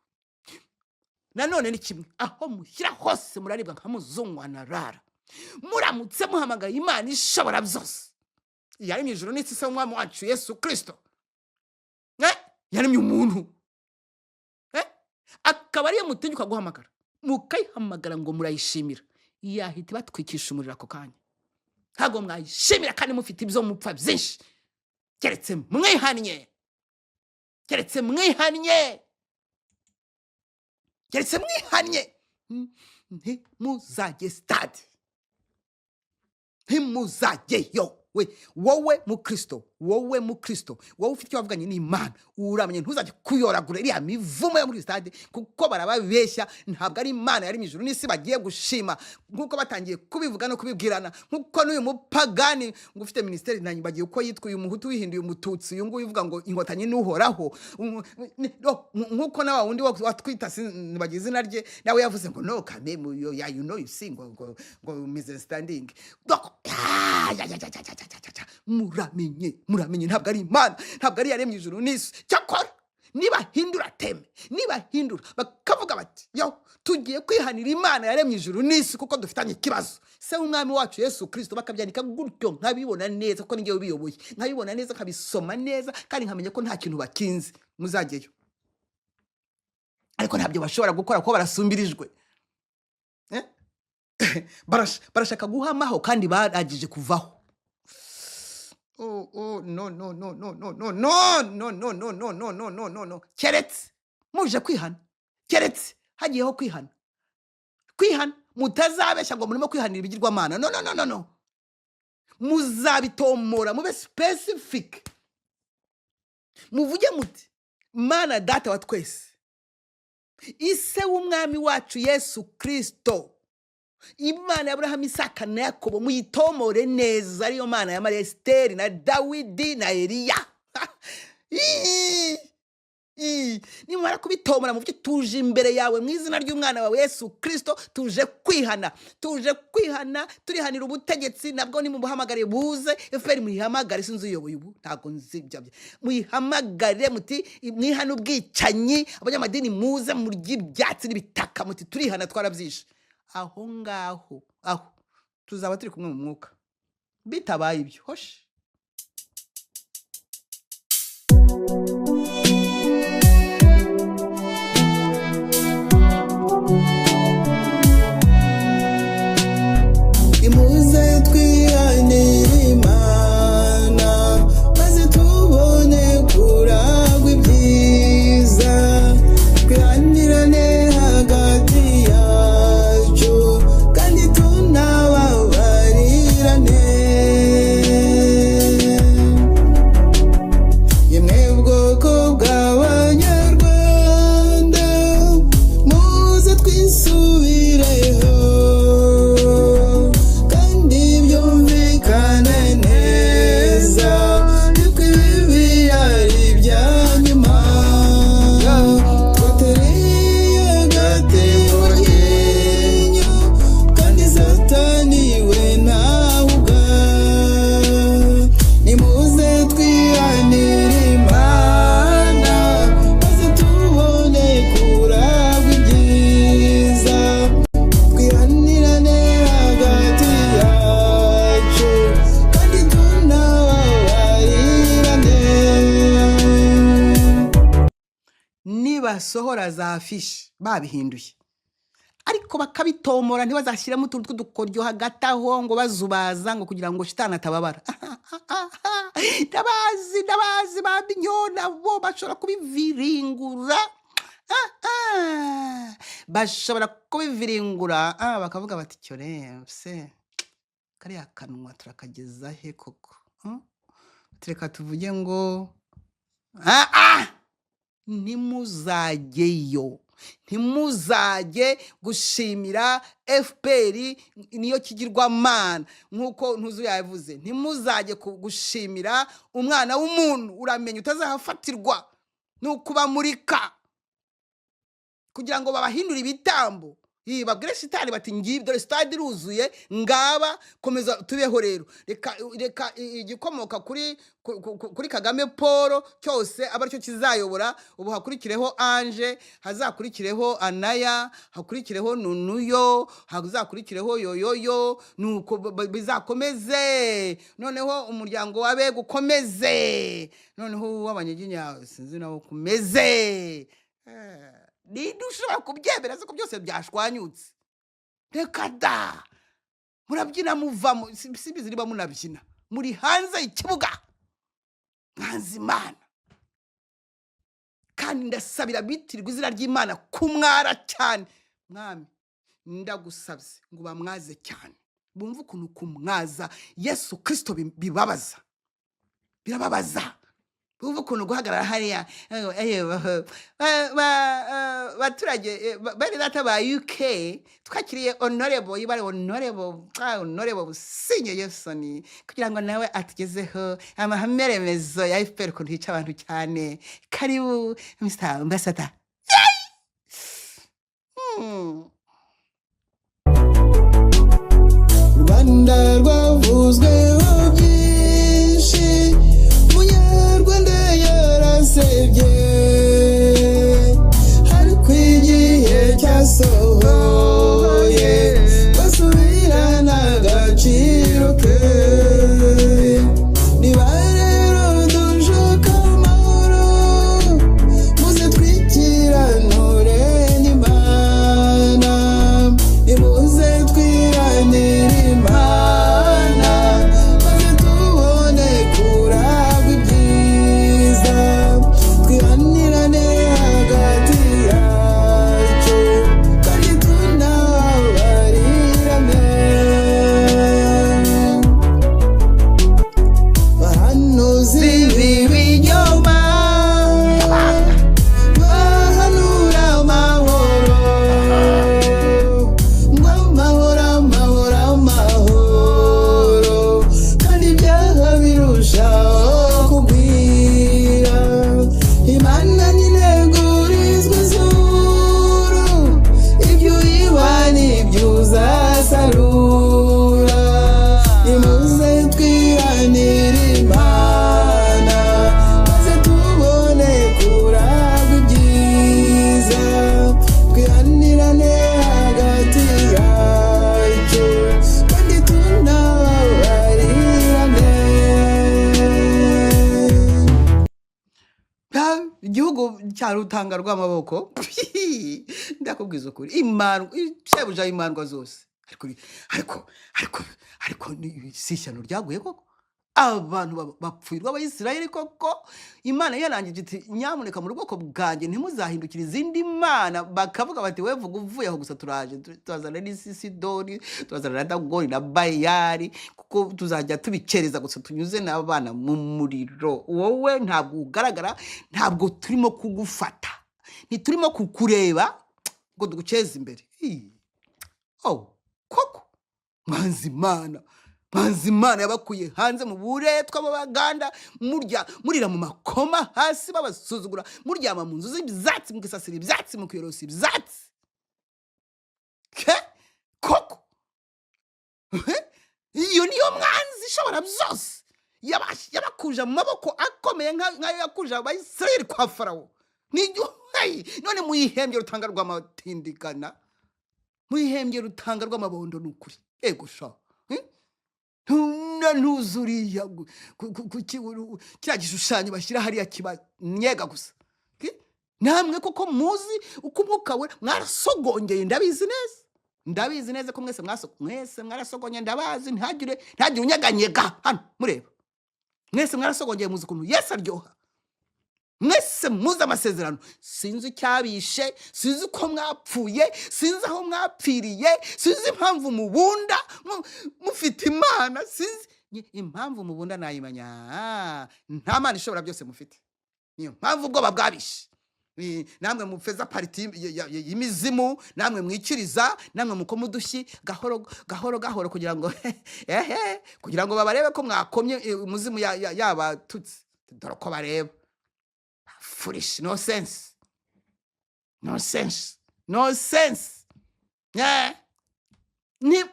nanone ni kimwe aho mushyira hose muraribwa nka muzungwa na rara muramutse muhamagaye Imana ishobora byose yaremye ijuru n'isi se umwami wacu Yesu Kristo yaremye umuntu akaba ariyo mutinyuka guhamagara mukayihamagara ngo murayishimira yahita batwikisha umuriro ako kanya ntabwo mwayishimira kandi mufite ibyo mupfa byinshi keretse mwihannye ntimuzajye stade ntimuzajyeyo wowe mukristo wowe ufite icyo wavuganye n'Imana uramenye ntuzajye kuyoragura iriya mivumo yo muri stade kuko barababeshya ntabwo ari Imana yari ijuru n'isi bagiye gushima nkuko batangiye kubivuga no kubibwirana nkuko n'uyu mupagani ngo ufite ministeri nanyi bagiye uko yitwa uyu muhutu wihinduye umututsi uyu nguyu uvuga ngo inkotanyi n'uhoraho nkuko nawa wundi watwita bagize izina rye nawe yavuze ngo no kame you know you sing ngo misunderstanding muramenye ntabwo ari Imana ntabwo ari yaremye ijuru n'isi cyakora nibahindura bakavuga bati yo tugiye kwihanira Imana yaremye ijuru n'isi kuko dufitanye ikibazo se umwami wacu Yesu Kristo bakabyandika gutyo nkabibona neza kuko ningewe biyoboye nkabibona neza nkabisoma neza kandi nkamenya ko nta kintu bakinze muzajyeyo ariko ntabyo bashobora gukora kuko barasumbirijwe barashaka guhamaho kandi baragije kuvaho no keretse muje kwihana keretse hagiyeho kwihana mutazabeshya ngo murimo kwihanira ibigirwamana no muzabitomora mube specific muvuge muti Mana data wa twese ise w'umwami wacu Yesu Kristo Imana ya Abrahamu Isaka na Yakobo muyitomore neza ariyo Mana ya Mariya Esteri na Dawidi na Eliya nimara kubitomora muvuge tuje imbere yawe mu izina ry'umwana wawe Yesu Kristo tuje kwihana turihanira ubutegetsi nabwo ni mubuhamagare buze eferi muyihamagare sinzi uyoboye ubu ntago nzibya muyihamagare muti mwihana ubwicanyi abanyamadini muze murya ibyatsi n'ibitaka muti turihana twarabyishe aho ngaho tuzaba turi kumwe mu mwuka bitabaye ibyo hoshi imuze twihanira Imana maze tubone kuragwa ibyiza twihanirane hagati yacu kandi tunababarirane yemwe bwoko bw'Abanyarwanda muze twisubireho kandi byumvikane neza yuko ibibi ari ibya nyuma twatereye agatebo ry'inyo kandi Satani we ntawuga nimuze twihanire Imana maze tubone kuragwa ibyiza twihanirane hagati yacu kandi tunababarirane nibasohora za fishi babihinduye ariko bakabitomora ntibazashyiramo utuntu tw'udukoryo hagati aho ngo bazubaza ngo kugira ngo shitani atababara ndabazi babinyona bo bashobora kubiviringura bashobora kubiviringura bakavuga bati cyo se kariya kanwa turakageza he koko tureka tuvuge ngo ntimuzajyeyo ntimuzajye gushimira FPR niyo kigirwamana nk'uko ntuzu yavuze ntimuzajye gushimira umwana w'umuntu uramenye utazahafatirwa nukuba murika kugira ngo babahindure ibitambo babwire shitani bati ngibyo dore stade iruzuye ngaba komeza tubeho rero reka igikomoka kuri Kagame Paul cyose aba cyo kizayobora ubu hakurikireho Ange hazakurikireho Anaya hakurikireho Nunuyo hazakurikireho Yoyoyo nuko bizakomeze noneho umuryango wabe gukomeze noneho wabanyeginya sinzi nawo kumeze nidushobora kubyemera ko byose byashwanyutse reka da murabyina muvamo simbizi riba munabyina muri hanze ikibuga mwanzi Imana kandi ndasabira bitirirwa izina ry'Imana kumwara cyane mwami ndagusabye ngo bamwaze cyane bumva ukuntu kumwaza Yesu Kristo birababaza ubu ukuntu guhagarara hariya baturage bari data ba UK twakiriye honorable yibare honorable Businye Yesoni kugira ngo nawe atugezeho amahame remezo ya FPR kuntu hica abantu cyane karibu Mr. Ambassador Rwanda rwavuzweho byinshi Munyarwanda yarasebye ariko igihe cyasohoye basubirana agaciro ke niba rero dushaka amahoro muze twikiranure n'Imana nimuze twiranire Imana maze tubone kuragwa ibyiza twihanirane hagati yacu kandi tunababarirane bahanuzi b'ibinyoma bahanura amahoro ngo amahoro kandi ibyaha birushaho kugwira Imana ninegurizwa izuru ibyo uyiba n'ibyo uzasarura nimuze twihanire Imana maze tubone kuragwa ibyiza twihanirane hagati yacu kandi tunababarirane igihugu cya rutanga rw'amaboko ndakubwiza ukuri Imana shebuja imandwa zose ariko ni sishyano ryaguye koko abantu bapfuirwa abayisirayeli koko Imana yarangije iti nyamuneka mu bwoko bwanjye ntimuzahindukire izindi mana bakavuga bati wevuga uvuye aho gusa turaje tuzazana n'Isidoni tuzazana na Dagoni na Bayari kuko tuzajya tubikereza gusa tunyuze n'abana mu muriro wowe ntabwo ugaragara ntabwo turimo kugufata ntiturimo kukureba ngo duguceze imbere koko mwanzi Imana yabakuye hanze mu buretwa b'Abaganda murira mu makoma hasi babasuzugura muryama mu nzu z'ibyatsi mukisasira ibyatsi mukiyorosa ibyatsi koko iyo niyo mwanzi ishobora byose yabakuje mu maboko akomeye nk'ayo yakuje Abayisirayeli kwa Farawo none muyihembye rutanga rw'amatindikana muyihembye rutanga rw'amabondo n'ukuri yego sha ntuzuriya kiriya gishushanyo bashyira hariya kiba nyega gusa namwe koko muzi uko umwuka we mwarasogongeye ndabizi neza ko mwese mwarasogongeye ndabazi ntagire unyeganyega hano mureba mwese mwarasogongeye muzi ukuntu Yesu aryoha mwese muzi amasezerano sinzi icyabishe sinzi uko mwapfuye sinzi aho mwapfiriye sinzi impamvu mubunda mufite Imana sinzi impamvu mubunda nayimanya nta Mana ishobora byose mufite niyo mpamvu ubwoba bwabishe namwe mufeza pariti y'imizimu namwe mwikiriza namwe mukoma udushyi gahoro kugira ngo kugira ngo babarebe ko mwakomye umuzimu yabatutse dore ko bareba foolish no sense ni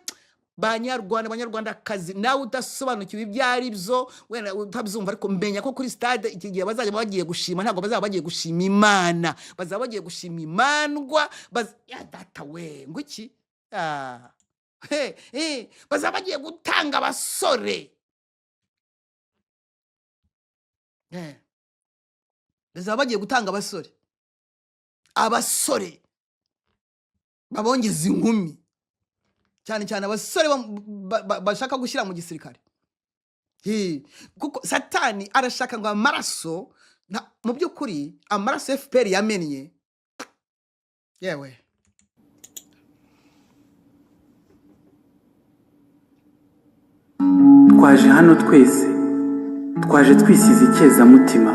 banyarwandakazi nawe udasobanukiwe ibyo ari byo wenda utabyumva ariko menya ko kuri stade iki gihe bazajya bagiye gushima ntabwo bazaba bagiye gushima Imana bazaba bagiye gushima imandwa ya data we ngo iki bazaba bagiye gutanga abasore bazaba bagiye gutanga abasore babongeza inkumi cyane abasore bashaka gushyira mu gisirikare kuko Satani arashaka ngo amaraso mu by'ukuri amaraso FPR yamennye yewe twaje hano twese twaje twisize icyezamutima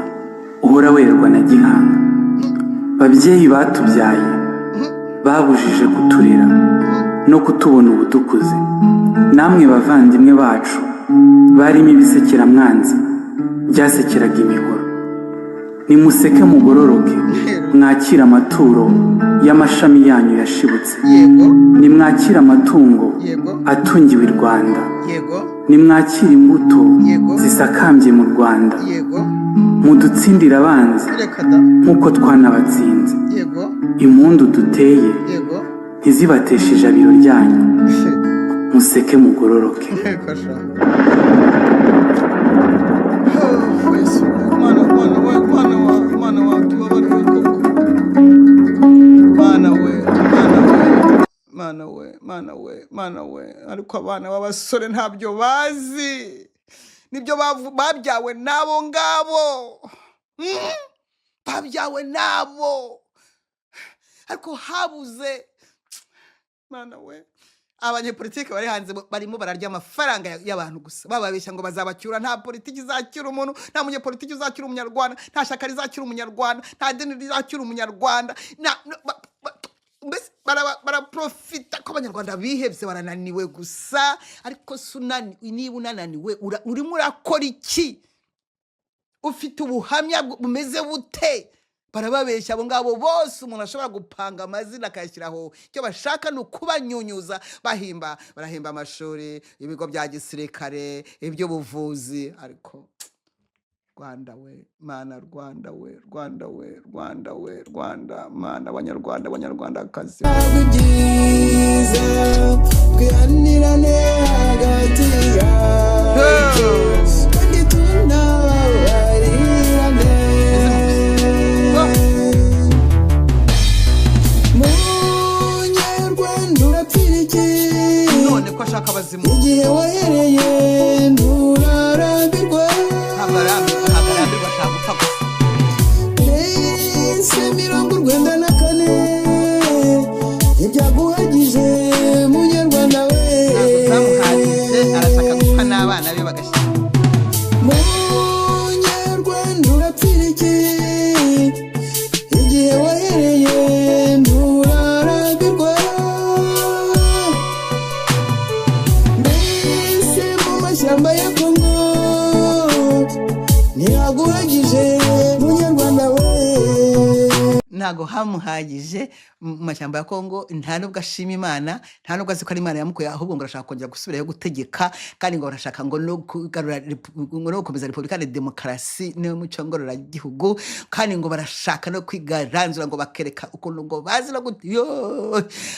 uhora werwa na gihanga babyeyi batubyaye babujije kuturera no kutubona ubudukuze namwe bavandimwe bacu barimo ibisekeramwanzi byasekeraga imihoro nimuseke mugororoke mwakira amaturo y'amashami yanyu yashibutse nimwakira amatungo atungiwe i Rwanda nimwakira imbuto zisakambye mu Rwanda mudutsindira abanzi nk'uko twanabatsinze impundu duteye ntizibateshe ijabiro ryanyu museke mugororoke Mana we ariko abana b'abasore ntabyo bazi nibyo babyawe nabo ngabo babyawe nabo ariko habuze Mana we abanyepolitike bari hanze barimo bararya amafaranga y'abantu gusa bababeshya ngo bazabacyura nta politiki izacyura umuntu nta munyepolitiki uzacyura umunyarwanda nta shaka rizacyura umunyarwanda nta dini rizacyura umunyarwanda baraprofita ko abanyarwanda bihebye barananiwe gusa ariko niba unananiwe urimo urakora iki ufite ubuhamya bumeze bute barababeshya abo ngabo bose umuntu ashobora gupanga amazina akayashyiraho icyo bashaka ni ukubanyunyuza barahimba amashuri ibigo bya gisirikare iby'ubuvuzi ariko Rwanda we Mana Rwanda Mana abanyarwandakazi byiza twihanirane hagati yacu kandi tunababarirane munyarwanda urapfira iki none ko ashaka abazimu igihe wahereye nturarambirwa ntagarambirwa ashaka gupfa gusa ese 94 ibyaguhagije munyarwanda we zamuhagije arashaka gupfa n'abana be bagashyira munyarwanda urapfira iki igihe wahereye nturarambirwa mbese mu mashyamba ya Kongo ntihaguhagije munyarwanda we ntago hamuhagije mu mashyamba ya Kongo nta nubwo ashima Imana nta nubwo azi ko ari Imana yamukuye ahubwo ngo arashaka kongera gusubirayo gutegeka kandi ngo arashaka ngo no kugarura no gukomeza Repubulika ya Demokarasi n'umuco ngororagihugu kandi ngo barashaka no kwigaranzura ngo bakereka ukuntu ngo bazi no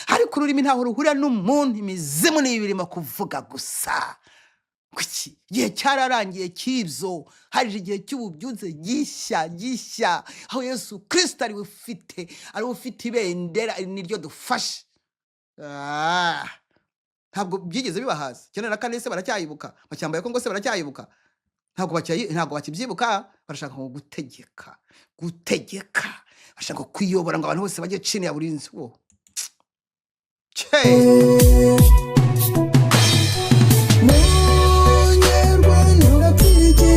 ariko ururimi ntaho ruhura n'umuntu imizimu n'ibirimo kuvuga gusa kuki igihe cyararangiye cy'ibyo hari igihe cy'ububyutse gishya aho Yesu Kristo ari ufite ibendera niryo dufashe ntabwo byigeze bibahaza 94 se baracyayibuka mashyamba ya Kongo se baracyayibuka ntabwo bakibyibuka barashaka ngo gutegeka bashaka kwiyobora ngo abantu bose bajye cini ya burinzi wo Munyarwanda urapfiki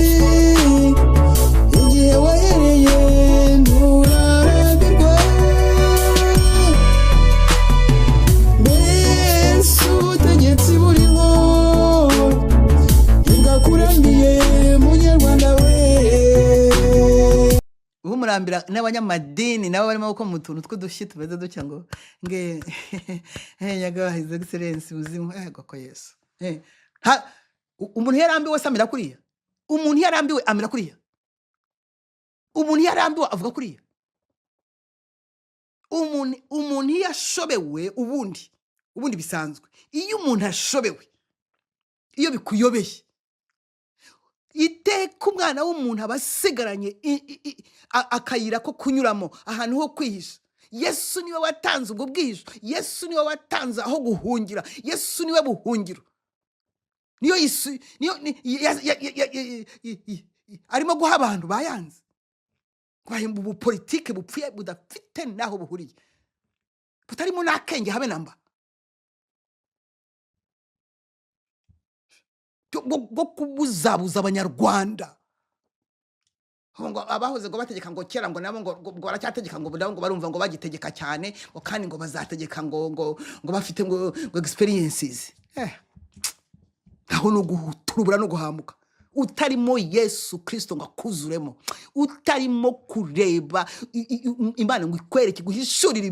igihe wahereye nturarambirwa mbese ubutegetsi buriho bwakuramiye munyarwanda we ubu murambira n'abanyamadini nabo barimo gukora mu tuntu tw'udushyi tumeze dutya ngo nyaga his excellence uzimu goko Yesu umuntu yarambiwe samira kuriya umuntu yarambiwe amira kuriya umuntu yarambiwe avuga kuriya umuntu yashobewe ubundi bisanzwe iyo umuntu ashobewe iyo bikuyobeye iteka umwana w'umuntu abasigaranye akayira ko kunyuramo ahantu ho kwihisha Yesu niwe watanze ubwo bwihisho Yesu niwe watanze aho guhungira Yesu niwe buhungiro niyo arimo guha abantu bayanze kwahimba ubu politike bupfuye budafite naho buhuriye butarimo nakenge habe namba go kubuzabuza abanyarwanda ngo abahoze ngo bategeka ngo kera ngo nabo ngo baracyategeka ngo barumva ngo bagitegeka cyane ngo kandi ngo bazategeka ngo bafite ngo experiences aho no guturubura no guhamuka utarimo Yesu Kristo ngo akuzuremo utarimo kureba Imana ngo ikwereke guhishurira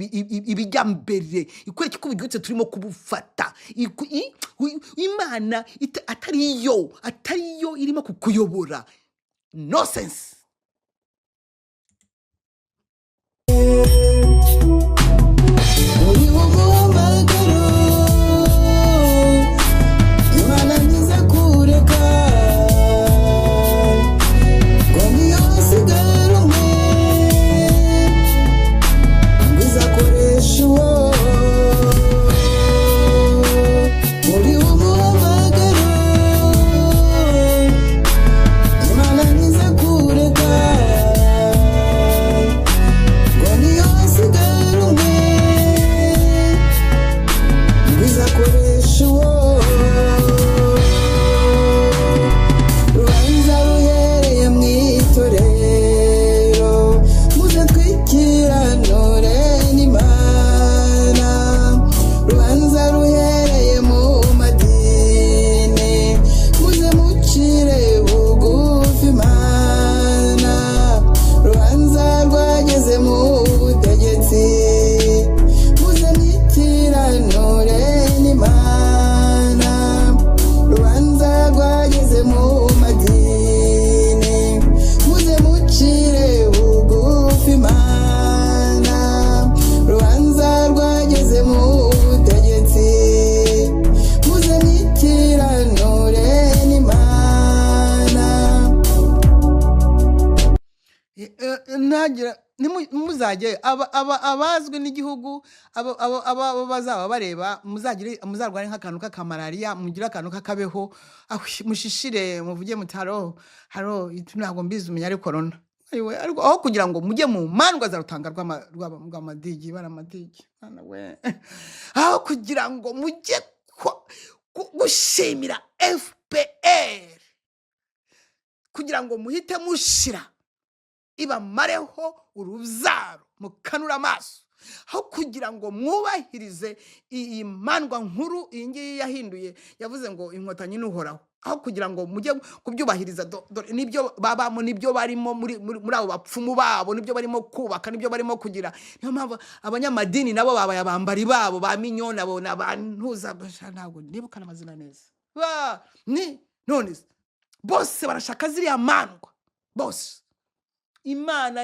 ibijya mbere ikwereke ko ubyutse turimo kubufata Imana atariyo irimo kukuyobora no sense muzajye abazwe n'igihugu abo bazaba bareba muzarwara nk'akantu k'akamalariya mugira akantu k'akabeho mushishire muvuge mutaro haro ntabwo mbizi umenya ari corona ariko aho kugira ngo mujye mu mandwa za rutanga rw'amadigi baramadigi aho kugira ngo mujye gushimira FPR kugira ngo muhite mushira ibamareho uruzaro mukanura amaso aho kugira ngo mwubahirize iyi mandwa nkuru iyi ngiyi yahinduye yavuze ngo inkotanyi n'uhoraho aho kugira ngo mujye kubyubahiriza nibyo babamo nibyo barimo muri abo bapfumu babo nibyo barimo kubaka nibyo barimo kugira niyo mpamvu abanyamadini nabo babaye abambari babo ba minyona bo nabantuza ntabwo nibukana amazina neza none bose barashaka ziriya mandwa bose Imana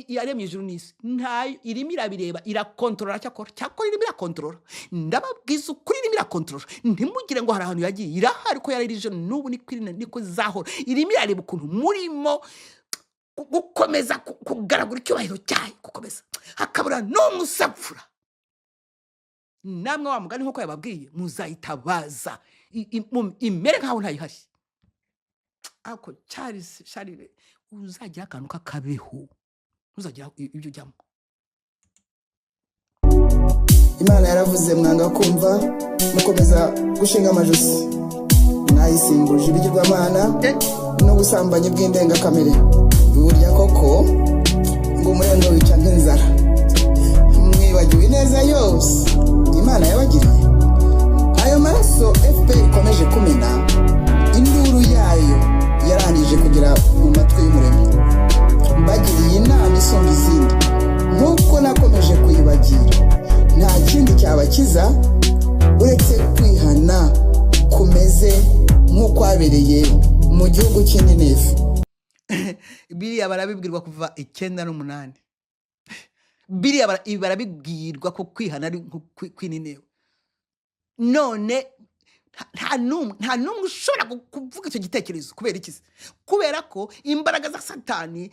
yaremye ijuru n'isi ntayo irimo irabireba irakontorora cyakora irimo irakontorora ndababwiza ukuri irimo irakontorora ntimugire ngo hari ahantu yagiye irahari ko yararije n'ubu niko zahora irimo irareba ukuntu murimo gukomeza kugaragura icyubahiro cyayo gukomeza hakabura n'umusapfura namwe wa mugani nk'uko yababwiye muzayitabaza imere nk'aho ntayihashye ako sharire uzagira akantu k'akabeho uzagira ibyo ujyamo. Imana yaravuze mwanga kumva mukomeza gushinga amajosi mwayisimbuje ibigirwamana n'ubusambanyi bw'indengakamere burya koko ngo umurendo wica nk'inzara mwibagiwe neza yose Imana yabagiriye. Ayo maraso FPR ikomeje kumena induru yayo yarangije kugera mu matwi y'umuremyi. Mbagiriye inama isumba izindi nk'uko nakomeje kuyibagira, nta kindi cyabakiza uretse kwihana kumeze nk'uko abereye mu gihugu cy'Ininive. Biriya barabibwirwa kuva 9 n'umunani. Biriya barabibwirwa ko kwihana ari kw'Ininive. None nta numwe ushobora kuvuga icyo gitekerezo kubera iki? Kubera ko imbaraga za Satani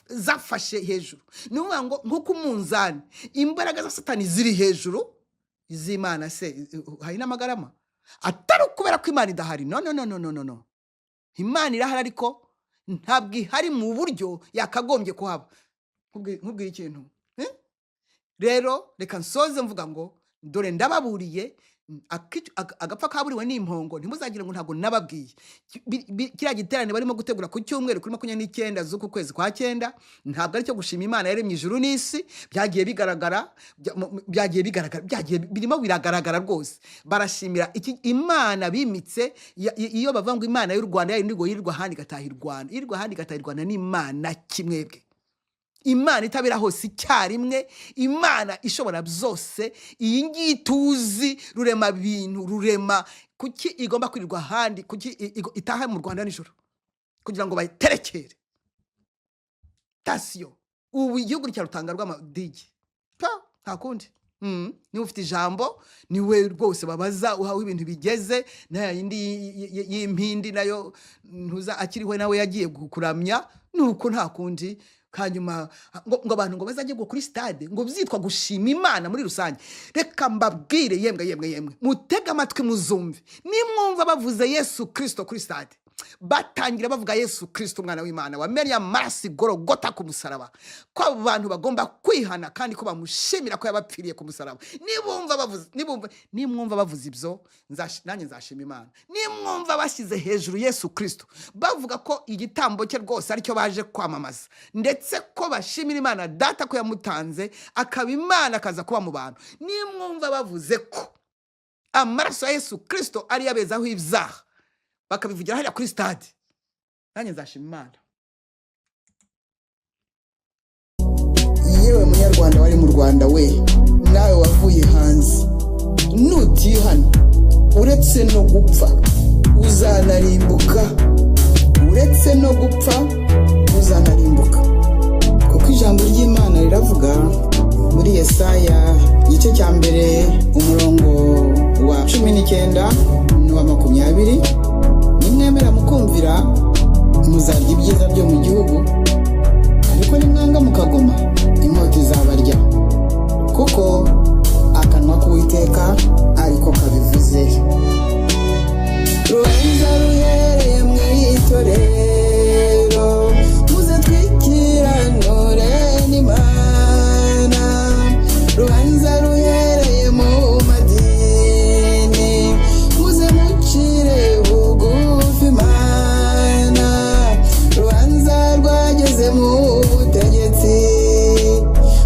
zafashe hejuru. Nuvuga ngo nkuko umunzani imbaraga za Satani ziri hejuru iz'Imana se hari n'amagarama atari kubera ko Imana idahari. No. Imana irahari ariko ntabwo ihari mu buryo yakagombye kuhaba. Nkubwira ikintu rero reka nsoze mvuga ngo dore ndababuriye agapfa kaburiwe n'impongo ntimuzagira ngo ntabwo nababwiye. Kiriya giterane barimo gutegura ku cyumweru kuri 29 z'uku kwezi kwa 9 ntabwo ari cyo gushima Imana yaremye ijuru n'isi. Byagiye bigaragara birimo biragaragara rwose. Barashimira iki Imana bimitse iyo bavanga Imana y'u Rwanda y'indigo yirwa handi gatahir Rwanda yirwa handi gatahir Rwanda ni Imana kimwebwe. Imana itabira hose icyarimwe, Imana ishobora byose. Iyi ngiyi tuzi rurema bintu rurema kuki igomba kwirirwa handi, kuki itaha mu Rwanda nijoro kugira ngo bayiterekere. Tasyo ubu igihugu cyarutanga rw'amadigi nta kundi. Ni ufite ijambo niwe rwose babaza uhawe ibintu bigeze na yindi y'impindi nayo ntuza akiriho nawe yagiye kuramya nuko nta kundi. Kanyuma ngo abantu ngo bazajye kuri stade ngo byitwa gushima Imana muri rusange. Reka mbabwire yemwe mutega amatwi muzumve. Nimwumva bavuze Yesu Kristo kuri stade batangira bavuga Yesu Kristo umwana w'Imana wamenye amaraso igorogota ku musaraba, ko abantu bagomba kwihana kandi ko bamushimira ko yabapfiriye ku musaraba. Nimwumva bavuze ibyo nanjye nzashima Imana. Nimwumva bashyize hejuru Yesu Kristo bavuga ko igitambo cye rwose aricyo baje kwamamaza, ndetse ko bashimira Imana data ko yamutanze akaba Imana akaza kuba mu bantu. Nimwumva bavuze ko amaraso ya Yesu Kristo ari yabezaho ibyaha bakabivugira hariya kuri stade, nanjye nzashima Imana. Yewe munyarwanda wari mu Rwanda we nawe wavuye hanze nutihana uretse no gupfa uzanarimbuka, uretse no gupfa uzanarimbuka. Kuko ijambo ry'Imana riravuga muri Yesaya igice cya mbere umurongo wa 19 n'uwa 20, nimwemera mukumvira muzarya ibyiza byo mu gihugu, ariko nimwanga mukagoma inkota izabarya. Kuko akanwa k'Uwiteka ariko kabivuze. Rubanza ruhereye mu itorero muze twikiranure n'Imana. Rubanza ruhereye mu madini muze mucire bugufi Imana. Rubanza rwageze mu butegetsi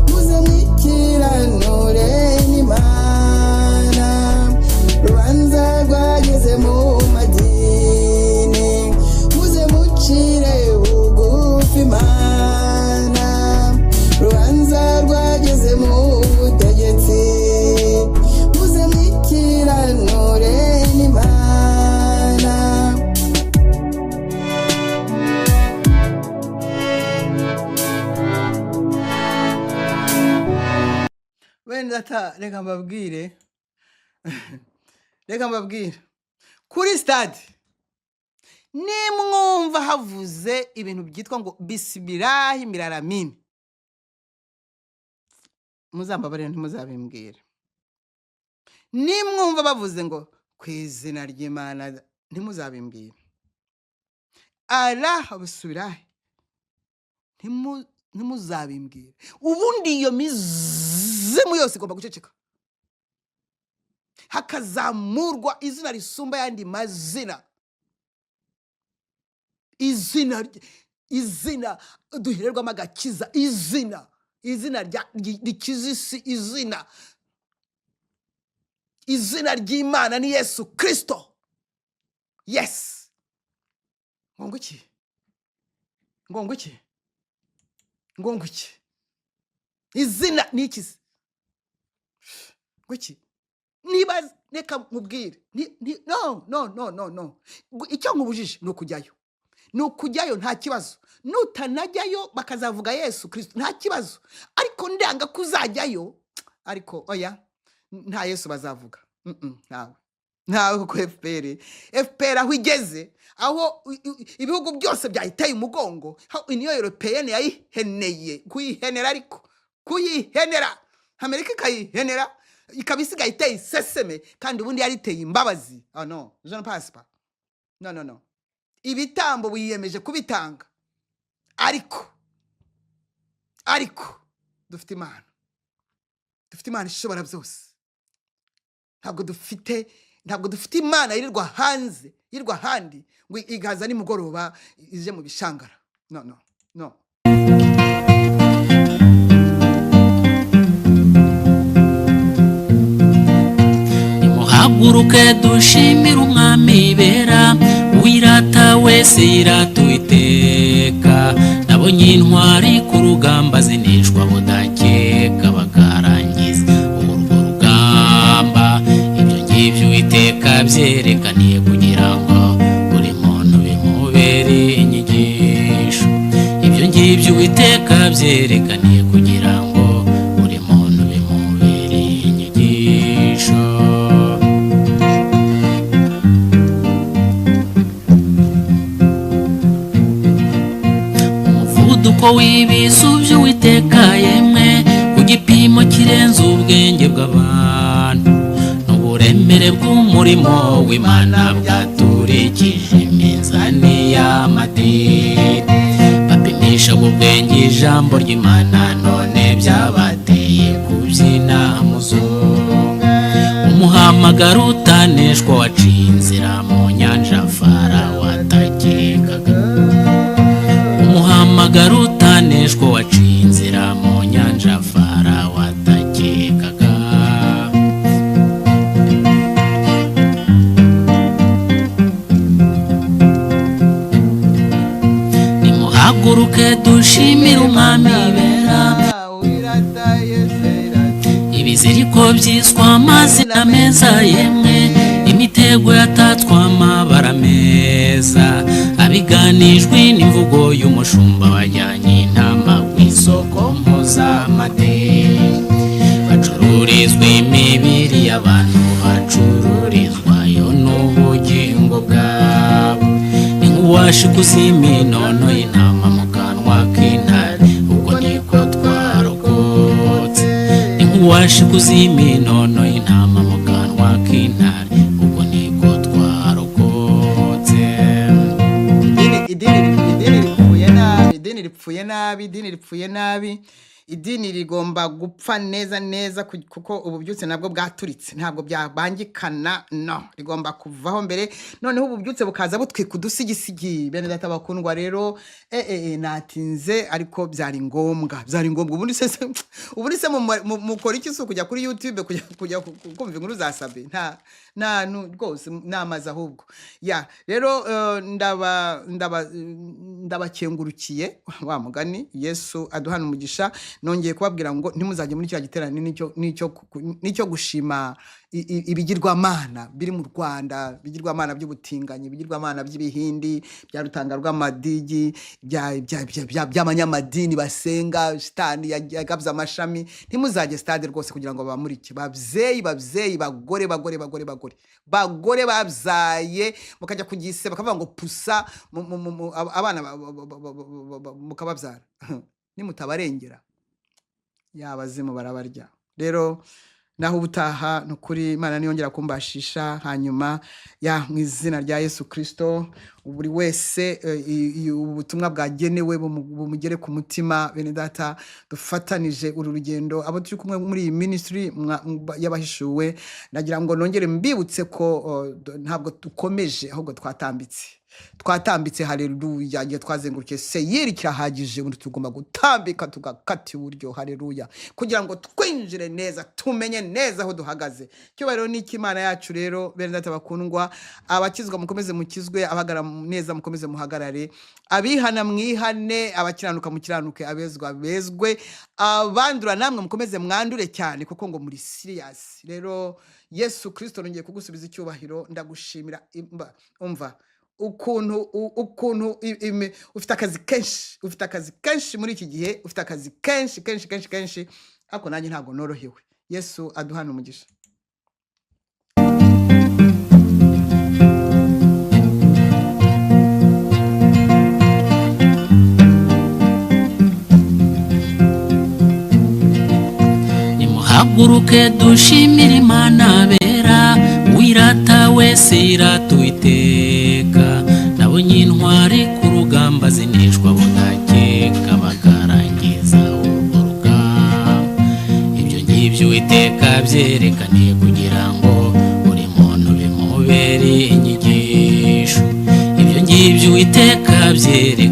muze mwikiranure n'Imana. Rubanza rwageze mu madini muze mucire bugufi Imana. Rubanza rwageze mu butegetsi muze mwikiranure n'Imana. Wenda reka mbabwire kuri stade nimwumva havuze ibintu byitwa ngo bismillahir rahmanir muzambabarire ntimuzabimbwira. Nimwumva bavuze ngo kwizina ry'Imana ntimuzabimbwira. arahabusubirahe ntimuzabimbwire ubundi iyo mizimu yose igomba guceceka hakazamurwa izina risumba yandi mazina izina duhererwamo agakiza izina rikiza isi izina ry'Imana ni Yesu Kristo. Yes. Ngonguki izina nikize nguki niba reka mubwire no icyo nkubujije nukujyayo nta kibazo nutanajyayo bakazavuga Yesu Kristo nta kibazo ariko ndanga kuzajyayo ariko oya nta Yesu bazavuga ntawe kuko FPR aho igeze aho ibihugu byose byahitaye umugongo Union Européenne yayiheneye kuyihenera ariko kuyihenera Amerika ikayihenera ikabisiga iteye iseseme kandi ubundi yariteye imbabazi no je ne passe pas no ibitambo biyemeje kubitanga ariko dufite Imana ishobora byose ntabwo dufite Imana yirirwa hanze yirirwa handi ngo igaza nimugoroba ije mu bishangara no Nimuhaguruke dushimire Umwami bera wirata wese yirata Uwiteka nabonye intwari ku rugamba zinishwa budakeka bakarangiza urwo rugamba ibyo ngibyo Uwiteka byerekaniye kugira ngo buri muntu bimubere inyigisho ibyo ngibyo Uwiteka byerekaniye kugira ngo buri muntu bimubere inyigisho umuvuduko w'ibisu by'Uwiteka yemwe ku gipimo kirenze ubwenge bw'abantu n'uburemere bw'umurimo w'Imana bwaturikije iminzani y'amadini bapimisha ubwenge ijambo ry'Imana none byabateye kubyina muzunga umuhamagaro utaneshwa waciye inzira mu nyanja Farawo atakekaga umuhamagaro utaneshwa waciye inzira mu nyanja Farawo atakekaga nimuhaguruke dushimire Umwami bera ibiziriko byiswa amazina meza yemwe imitego yatatswe amabara meza abiganijwe n'imvugo y'umushumba wajyanye intama ku isoko mpuzamadini bacururizwa imibiri y'abantu bacururizwayo n'ubugingo bwabo ni nk'uwashikuza iminono y'intama mu kanwa k'intare ubwo niko twarokotse ni nk'uwashikuza iminono y'intama mu kanwa k'intare ubwo niko twarokotse idini ripfuye nabi idini rigomba gupfa neza kuko ububyutse nabwo bwaturitse ntabwo byabangikana no rigomba kuvaho mbere noneho ububyutse bukaza butwika udusigisigi bene data bakundwa rero natinze ariko byari ngombwa ubundi se mukora iki kujya kuri YouTube kujya kumva inkuru zasabe nta rwose namaze ahubwo ya rero ndabakengurukiye wa mugani Yesu aduhana umugisha nongeye kubabwira ngo ntimuzajye muri cya giterane nicyo gushima ibigirwamana biri mu Rwanda bigirwamana by'ubutinganyi bigirwamana by'ibihindi bya rutanga rw'amadigi by'abanyamadini basenga shitani yagabza amashami ntimuzajye stade rwose kugira ngo bamurike babyeyi bagore babyaye mukajya kugise bakavuga ngo pusa abana mukababyara nimutabarengera yabazimu barabarya rero naho ubutaha nukuri Imana niyongera kumbashisha hanyuma ya mu izina rya Yesu Kristo buri wese ubutumwa bwagenewe bumugere ku mutima bene data dufatanije uru rugendo abo turi kumwe muri iyi ministry yabahishuwe nagira ngo nongere mbibutse ko ntabwo dukomeje ahubwo twatambitse haleluya giye twazenguruke seyiri kirahagije undi tugomba gutambika tugakata iburyo haleluya kugira ngo twinjire neza tumenye neza aho duhagaze cyo rero ni Imana yacu rero bene data bakundwa abakizwa mukomeze mukizwe abagara neza mukomeze muhagarare abihana mwihane abakiranuka mukiranuke abezwa bezwe abandura namwe mukomeze mwandure cyane kuko ngo muri serious rero Yesu Kristo nongeye kugusubiza icyubahiro ndagushimira umva ukuntu ufite akazi kenshi muri iki gihe ufite akazi kenshi ako nanjye ntabwo norohewe Yesu aduhana umugisha nimuhaguruke dushimire Imana bera wirata wese iratuiteka nabonye intwari ku rugamba zinishwa bunakeka bakarangiza urwo rugamba ibyo ngibyo Uwiteka byerekaniye kugira ngo buri muntu bimubere inyigisho ibyo ngibyo Uwiteka byerekaniye